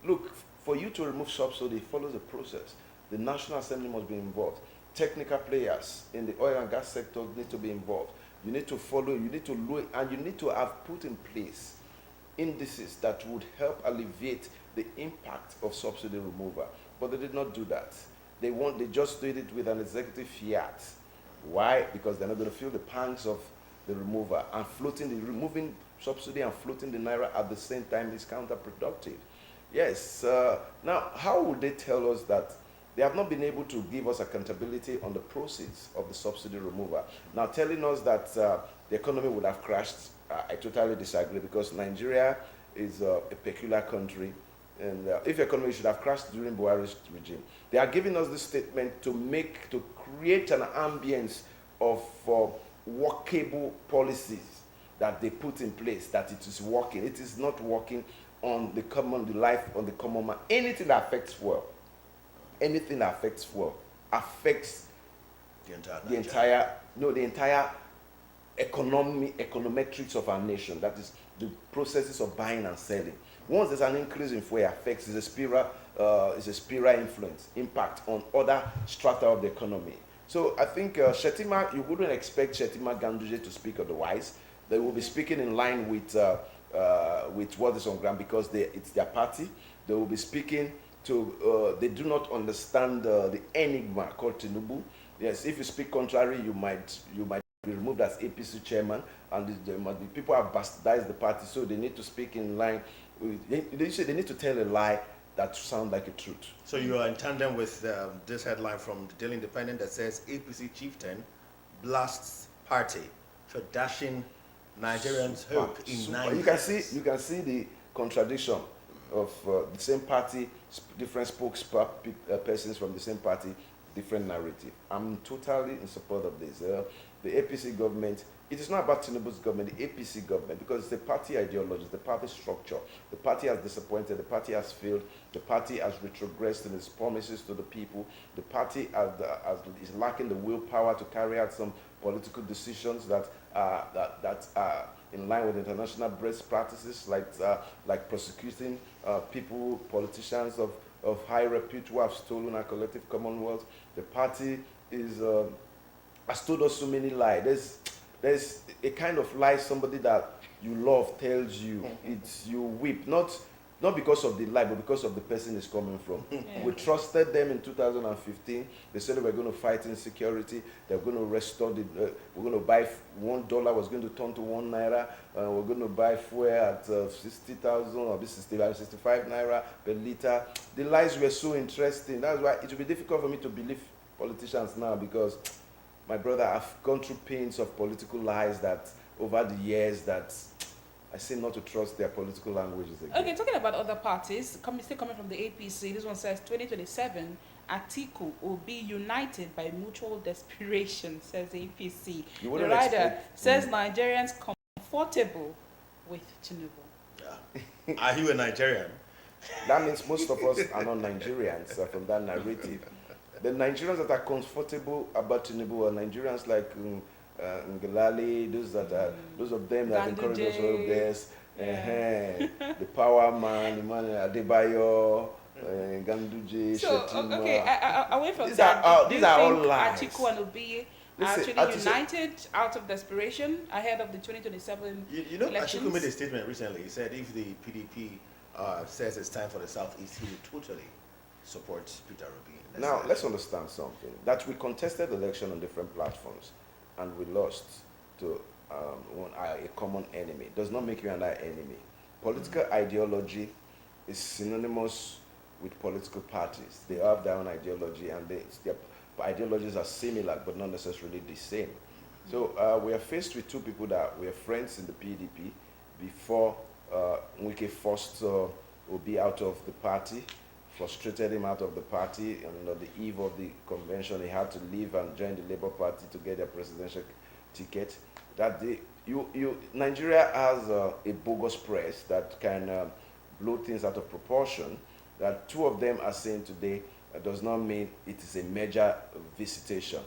look, for you to remove subsidy, it follows a process. The National Assembly must be involved. Technical players in the oil and gas sector need to be involved. You need to follow, you need to look, and you need to have put in place indices that would help alleviate the impact of subsidy removal. But they did not do that. They just did it with an executive fiat. Why? Because they're not going to feel the pangs of the remover, and removing subsidy and floating the naira at the same time is counterproductive. Yes. Now, how would they tell us that they have not been able to give us accountability on the proceeds of the subsidy removal. Now, telling us that the economy would have crashed, I totally disagree, because Nigeria is a peculiar country. And if the economy should have crashed during Buhari's regime, they are giving us this statement to create an ambience of workable policies that they put in place, that it is working. It is not working on the common man. Anything that affects fuel, affects the entire econometrics of our nation. That is the processes of buying and selling. Once there's an increase in fuel, affects is a spiral impact on other strata of the economy. So I think Shettima, you wouldn't expect Shettima Ganduje to speak otherwise. They will be speaking in line with what is on ground, because it's their party. They will be speaking to, they do not understand the enigma called Tinubu. Yes, if you speak contrary, you might be removed as APC chairman, and there must be people who have bastardized the party, so they need to speak in line. They need to tell a lie that sounds like a truth. So you are in tandem with this headline from the Daily Independent that says APC chieftain blasts party for dashing Nigerians' hope in 9 You can see the contradiction of the same party, different spokespersons from the same party, different narrative. I'm totally in support of this. The APC government, it is not about Tinubu's government, the APC government, because it's the party ideology, it's the party structure. The party has disappointed, the party has failed, the party has retrogressed in its promises to the people, the party is lacking the willpower to carry out some political decisions that are in line with international best practices, like prosecuting politicians of high repute who have stolen our collective commonwealth. The party has told us so many lies. There's a kind of lie somebody that you love tells you. You weep, not because of the lie, but because of the person it's coming from. We trusted them in 2015. They said they were going to fight insecurity. They were going to restore we're going to buy $1 was going to turn to 1 naira. We're going to buy fuel at 60,000 or 65 naira per liter. The lies were so interesting. That's why it will be difficult for me to believe politicians now, because my brother, I've gone through pains of political lies that over the years that I seem not to trust their political languages again. Okay, talking about other parties, still coming from the APC, this one says 2027, Atiku will be united by mutual desperation, says the APC. The rider says Nigerians comfortable with Tinubu. Yeah. Are you a Nigerian? That means most of us are not Nigerians from that narrative. The Nigerians that are comfortable about Tinubu are Nigerians like Ngelale, those of them that encourage us all this, the power man, Emmanuel Adebayo, Ganduje, Shettima. Okay, away from these that, these are all lies. Atiku and Obi are actually united out of desperation ahead of the 2027 elections. Atiku made a statement recently. He said if the PDP says it's time for the Southeast, he would totally support Peter Obi. Now, let's understand something. That we contested the election on different platforms and we lost to a common enemy does not make you and I enemy. Political ideology is synonymous with political parties. They have their own ideology and their ideologies are similar but not necessarily the same. So we are faced with two people that were friends in the PDP before Wike forced Obi out of the party, frustrated him out of the party, and on the eve of the convention he had to leave and join the Labour Party to get a presidential ticket. Nigeria has a bogus press that can blow things out of proportion. That two of them are saying today does not mean it is a major visitation.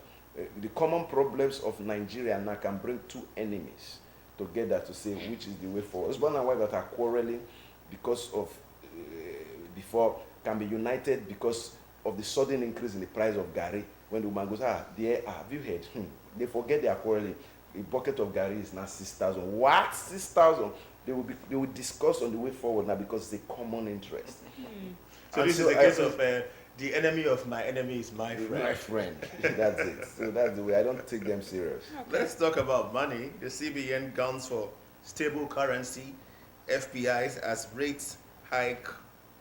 The common problems of Nigeria now can bring two enemies together to say which is the way forward. Husband and wife that are quarreling because of before can be united because of the sudden increase in the price of Gari. When the woman goes, have you heard? They forget they are quarreling. A bucket of Gari is now 6,000. What? 6,000? They will discuss on the way forward now because it's a common interest. So this is a case of the enemy of my enemy is my friend. My friend. That's it. So that's the way. I don't take them serious. Okay. Let's talk about money. The CBN guns for stable currency, FPIs as rates hike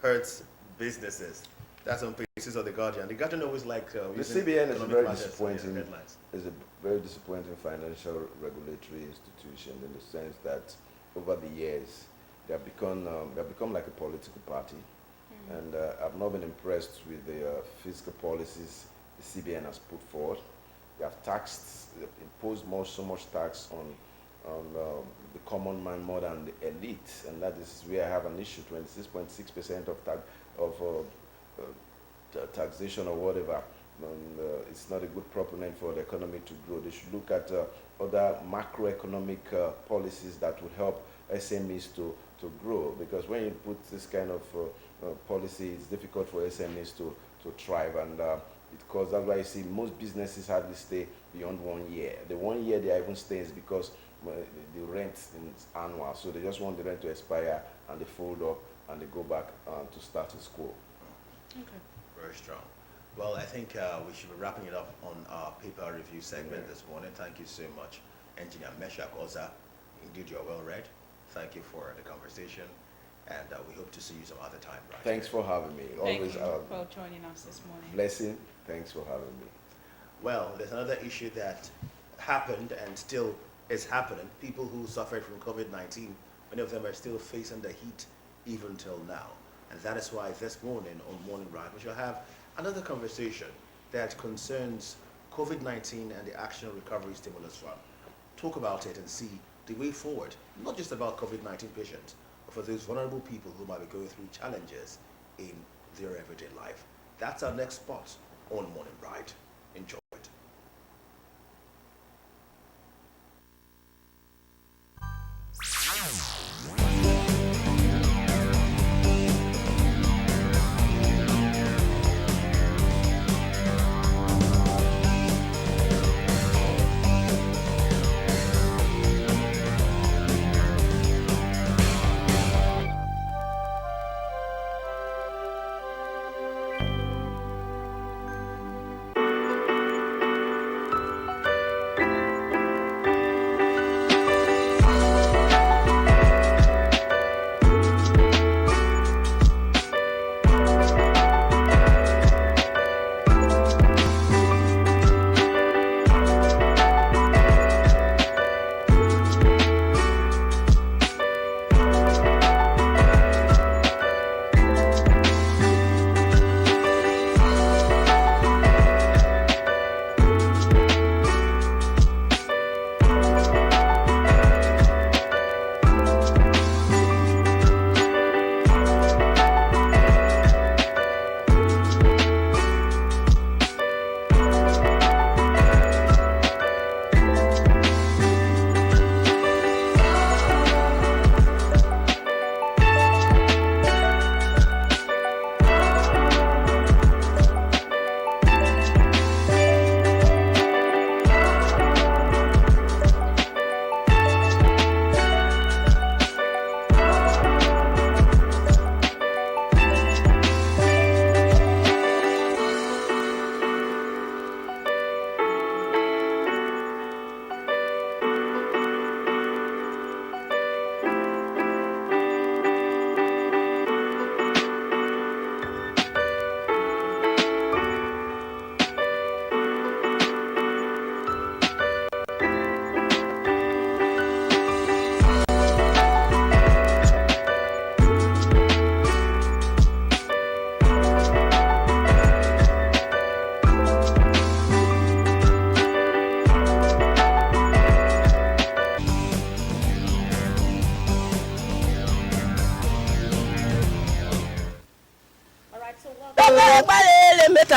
hurts businesses. That's on pages of the Guardian. The Guardian always like The using CBN is a economic very matters in their disappointing, headlines. very disappointing financial regulatory institution in the sense that over the years they have become like a political party, and I've not been impressed with the fiscal policies the CBN has put forward. They have imposed so much tax on the common man more than the elite, and that is where I have an issue. 26.6% of taxation or whatever. It's not a good proponent for the economy to grow. They should look at other macroeconomic policies that would help SMEs to grow, because when you put this kind of policy, it's difficult for SMEs to thrive, and that's why you see most businesses hardly stay beyond 1 year. The 1 year they are even staying is because the rent is annual, so they just want the rent to expire and they fold up and they go back to start in school. Okay. Very strong. Well, I think we should be wrapping it up on our paper review segment this morning. Thank you so much, Engineer Meshach Oza. Indeed, you're well read. Thank you for the conversation, and we hope to see you some other time. Right? Thanks for having me. Always Thank you for joining us this morning. blessing. Thanks for having me. Well, there's another issue that happened and still is happening. People who suffered from COVID-19, many of them are still facing the heat even till now. And that is why this morning on Morning Ride, we shall have another conversation that concerns COVID-19 and the Action Recovery Stimulus Fund. Talk about it and see the way forward, not just about COVID-19 patients, but for those vulnerable people who might be going through challenges in their everyday life. That's our next spot on Morning Ride. Enjoy it.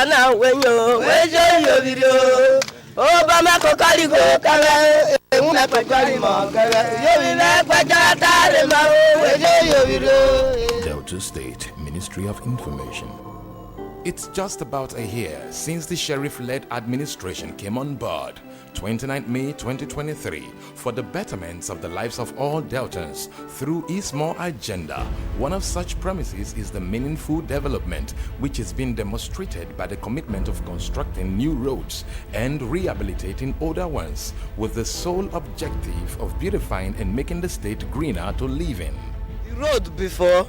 na wenyo wejo yo video Obama ko kaligo kala una ko kali mo kala yo ina kwaja tare ma wejo yo video. Delta State Ministry of Information. It's just about a year since the sheriff-led administration came on board, 29 May 2023, for the betterments of the lives of all Deltans through Ismore Agenda. One of such premises is the meaningful development, which is being demonstrated by the commitment of constructing new roads and rehabilitating older ones, with the sole objective of beautifying and making the state greener to live in. The road before,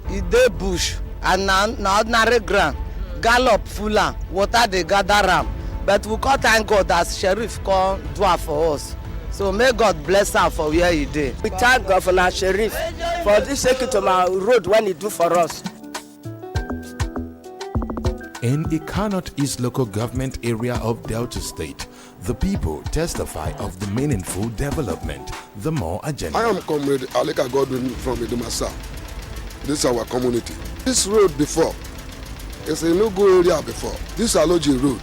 it dey bush and now ordinary ground. gallop full am, water dey gather am. But we can't thank God that Sheriff come do it for us. So may God bless am for where he did. We thank Governor Sheriff for this Ekitoma road when he do for us. In Ikanot East local government area of Delta State, the people testify of the meaningful development, the more agenda. I am Comrade Aleka Godwin from Idumasa. This is our community. This road before, it's a no-go area before. This Aloji road,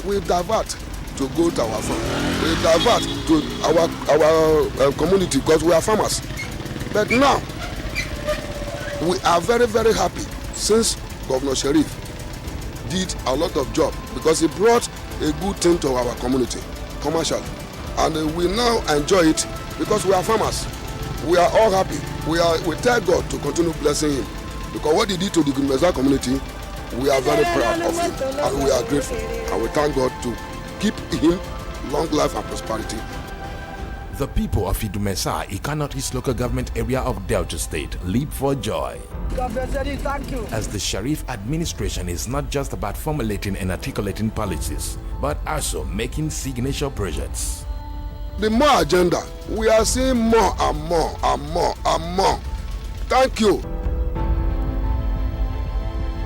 we divert to go to our farm. We divert to our community because we are farmers. But now, we are very, very happy since Governor Sheriff did a lot of job because he brought a good thing to our community commercially. And we now enjoy it because we are farmers. We are all happy. We tell God to continue blessing him because what he did to the Gumeza community, we are very proud of him and we are grateful. And we thank God to keep him long life and prosperity. The people of Idumesa, Ikanot East local government area of Delta State, leap for joy. Thank you. As the Sheriff administration is not just about formulating and articulating policies, but also making signature projects. The more agenda, we are seeing more and more and more and more. Thank you.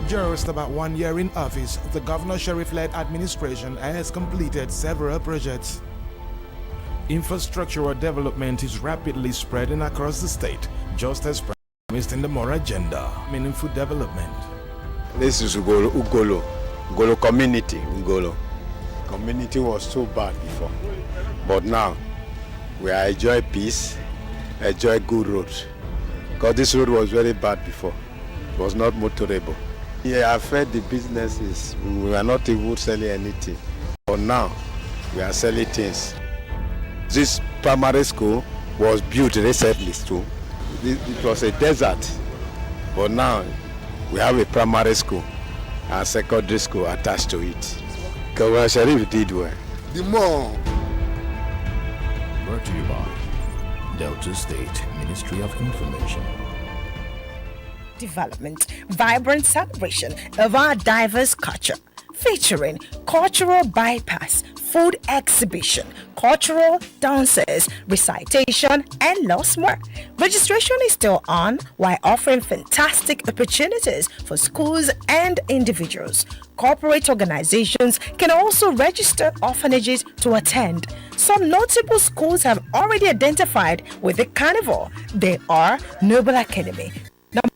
Just about 1 year in office, the Governor Sheriff-led administration has completed several projects. Infrastructural development is rapidly spreading across the state, just as promised in the more agenda, meaningful development. This is Ugolo community. Ugolo community was so bad before, but now we enjoy peace, enjoy good roads. Because this road was very bad before, it was not motorable. Yeah, I've heard the businesses, we were not even selling anything, but now we are selling things. This primary school was built recently too. It was a desert, but now we have a primary school and secondary school attached to it. Governor Sheriff did well. The more. Brought to you by Delta State Ministry of Information. Development, vibrant celebration of our diverse culture, featuring cultural bypass, food exhibition, cultural dances, recitation, and lots more. Registration is still on while offering fantastic opportunities for schools and individuals. Corporate organizations can also register orphanages to attend. Some notable schools have already identified with the carnival. They are Noble Academy,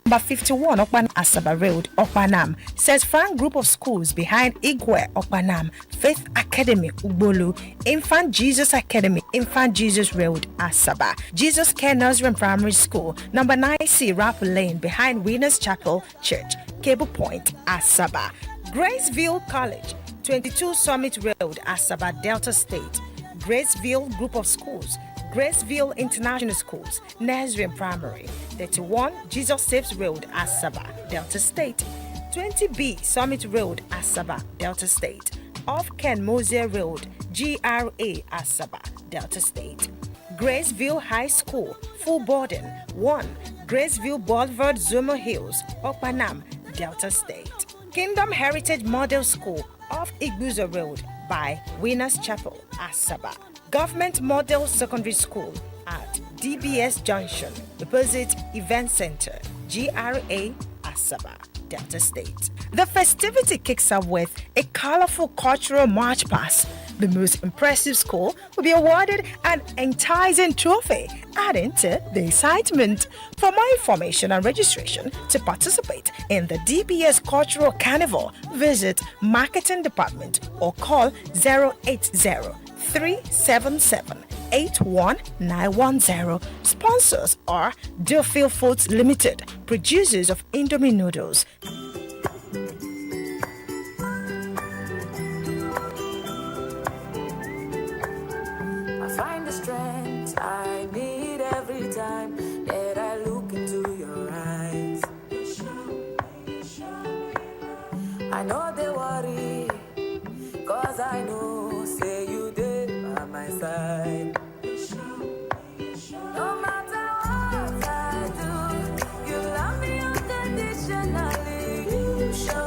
Number 51 Okpan Asaba Road, Okpanam, says Frank Group of Schools behind Igwe Okpanam, Faith Academy, Ubolu, Infant Jesus Academy, Infant Jesus Road, Asaba, Jesus Care Nursery and Primary School, Number 9C Rapper Lane behind Winners Chapel Church, Cable Point, Asaba, Graceville College, 22 Summit Road, Asaba, Delta State, Graceville Group of Schools, Graceville International Schools, Nursery and Primary, 31 Jesus Saves Road, Asaba, Delta State, 20B Summit Road, Asaba, Delta State, off Ken Mosier Road, GRA, Asaba, Delta State, Graceville High School, full boarding, 1 Graceville Boulevard, Zomo Hills, Okpanam, Delta State, Kingdom Heritage Model School, off Igbuzo Road by Winners Chapel, Asaba, Government Model Secondary School at DBS Junction, opposite Event Center, GRA, Asaba, Delta State. The festivity kicks off with a colorful cultural march past. The most impressive school will be awarded an enticing trophy, adding to the excitement. For more information and registration to participate in the DBS Cultural Carnival, visit Marketing Department or call 080-377-81910. Sponsors are Dufil Foods Limited, producers of Indomie noodles. Find the strength I need every time that I look into your eyes. I know they worry, cause I know, say you did by my side. No matter what I do, you love me unconditionally. You show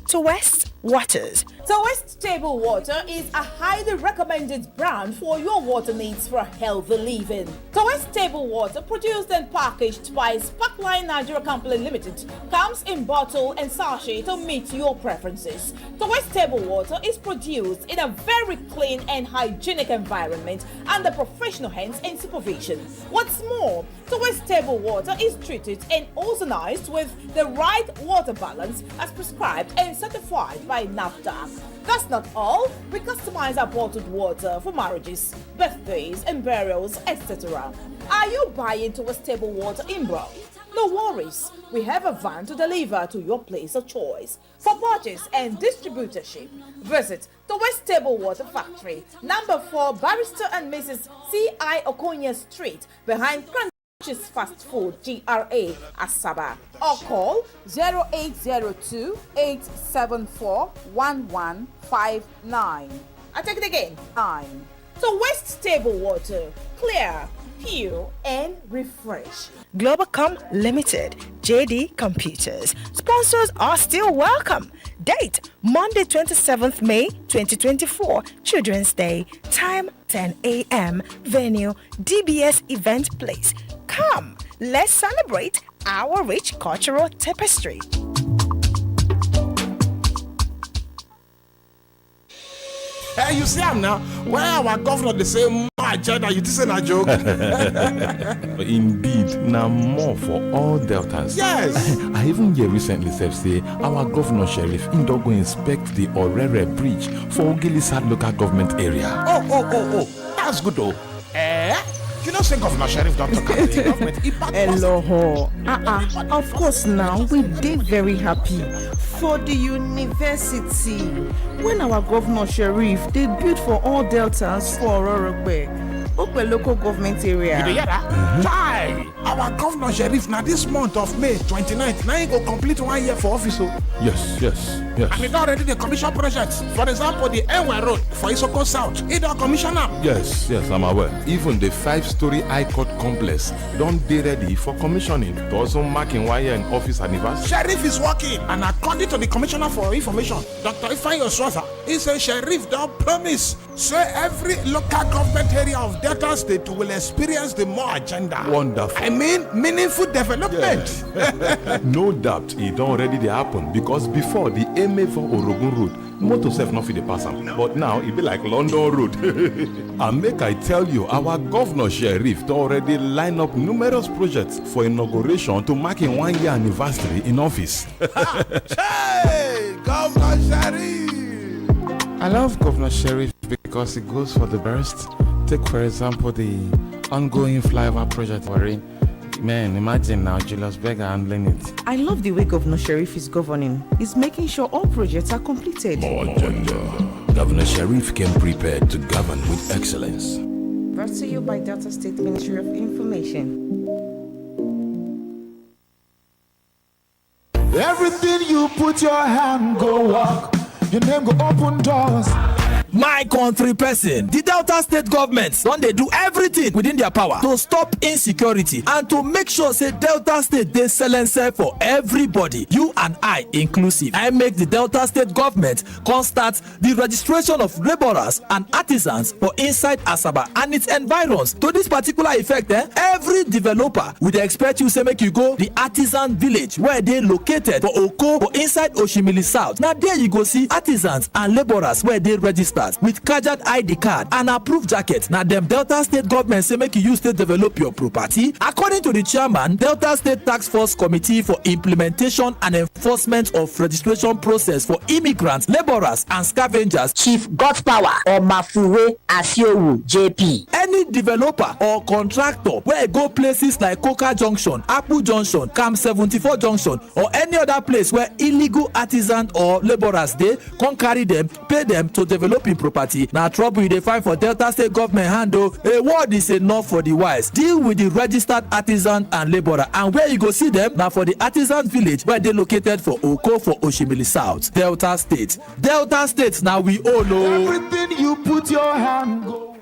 To West Waters. West Table Water is a highly recommended brand for your water needs for healthy living. West Table Water, produced and packaged by Sparkline Nigeria Company Limited, comes in bottle and sachet to meet your preferences. West Table Water is produced in a very clean and hygienic environment under professional hands and supervision. What's more, West Table Water is treated and ozonized with the right water balance as prescribed and certified by NAFDAC. That's not all. We customize our bottled water for marriages, birthdays, and burials, etc. Are you buying West Table Water in bulk? No worries. We have a van to deliver to your place of choice. For purchase and distributorship, visit the West Table Water Factory, number 4 Barrister and Mrs. C.I. Okonya Street, behind Crunch's Fast Food, GRA, Asaba, or call 0802-874-1159. I take it again, 9. So West Table Water, clear, pure, and refresh. Globacom Limited, JD Computers. Sponsors are still welcome. Date, Monday 27th May 2024, Children's Day. Time, 10 a.m. Venue, DBS Event Place. Come, let's celebrate our rich cultural tapestry. Hey, you see him now? Where our governor the same agenda? You think a joke? Indeed, now more for all deltas. Yes. I even hear recently say our governor sheriff go inspect the Orere Bridge for Ogilisad local government area. Oh. That's good though. You know, say Governor Sheriff Dr. Kante, government. Hello. Of course, now we did very happy for the university. When our Governor Sheriff, they built for all deltas for Ororokwe, local government area. You hear that? Chai! Our Governor Sheriff, now this month of May 29th, now he go complete 1 year for office. Yes. And it already the commission projects. For example, the Enwe Road for Isoko South. It a commissioner. Yes, I'm aware. Even the 5-story High Court complex don't be ready for commissioning. To also marking 1 year in office anniversary. Sheriff is working, and according to the Commissioner for Information, Dr. Ifeanyi Oswafa, he said Sheriff don't promise. Say every local government area of Delta State will experience the more agenda. Wonderful. I mean, meaningful development. Yes. No doubt it already dey happen because before the Emevo Orogun Road, motor self not fit dey pass am. But now it be like London Road. And make I tell you, our Governor Sheriff don already line up numerous projects for inauguration to mark in 1 year anniversary in office. Hey, Governor Sheriff! I love Governor Sheriff because it goes for the best. Take for example the ongoing flyover project we're in. Man, imagine now Julius Berger handling it. I love the way Governor Sheriff is governing. He's making sure all projects are completed. More agenda. Governor Sheriff came prepared to govern with excellence. Brought to you by Delta State Ministry of Information. Everything you put your hand go walk. Your name go open doors. My country person, the Delta State government don dey do everything within their power to stop insecurity and to make sure say Delta State dey silence for everybody, you and I inclusive. I make the Delta State government come start the registration of laborers and artisans for inside Asaba and its environs. To this particular effect, every developer we dey expect you say make you go the artisan village where dey located for Oko for inside Oshimili South. Na there you go see artisans and laborers where dey register with Kajad ID card and approved jacket. Now them Delta State government say make you use to develop your property. According to the chairman, Delta State Task Force Committee for Implementation and Enforcement of Registration Process for Immigrants, Laborers and Scavengers, Chief Godpower or Mafuwe Asiowu JP. Any developer or contractor where go places like Coca Junction, Apu Junction, Camp 74 Junction or any other place where illegal artisans or laborers they come carry them, pay them to develop property. Now trouble you dey find for Delta State government handle. A word is enough for the wise. Deal with the registered artisan and laborer, and where you go see them now for the artisan village where they located for Oko for Oshimili South. Delta State now we all know. Everything you put your hand go.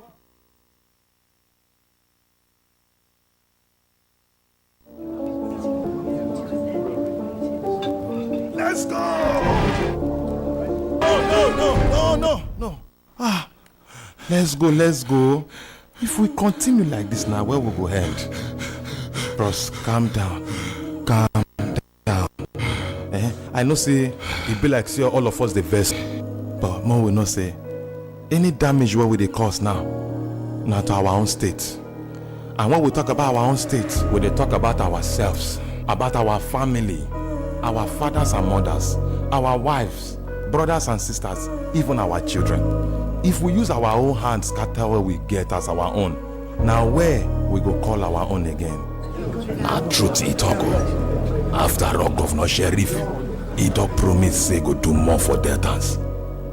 Let's go. Let's go. If we continue like this now, where we go end? Bros, calm down. I know say it be like say all of us the best, but more will not say any damage where we dey cause now to our own state. And when we talk about our own state, we dey talk about ourselves, about our family, our fathers and mothers, our wives, brothers and sisters, even our children. If we use our own hands scatter what we get as our own, now where we go call our own again? Na truth e talk. After all, Governor Sheriff, he don promise say go do more for Deltans.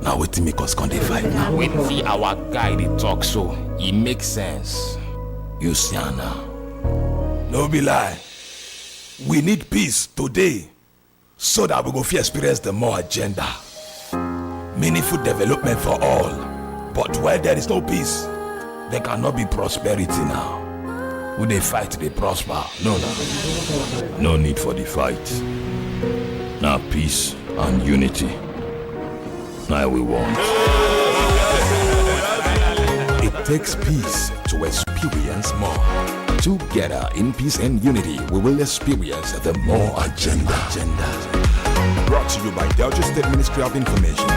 Now wetin make us come dey fight now? Wetin our guy dey talk so, e make sense. You see now. No be lie. We need peace today so that we go fit experience the more agenda. Meaningful development for all. But where there is no peace, there cannot be prosperity now. We dey fight, they prosper. No need for the fight. Now peace and unity. Now we want. It takes peace to experience more. Together in peace and unity, we will experience the more agenda. Brought to you by Delta State Ministry of Information.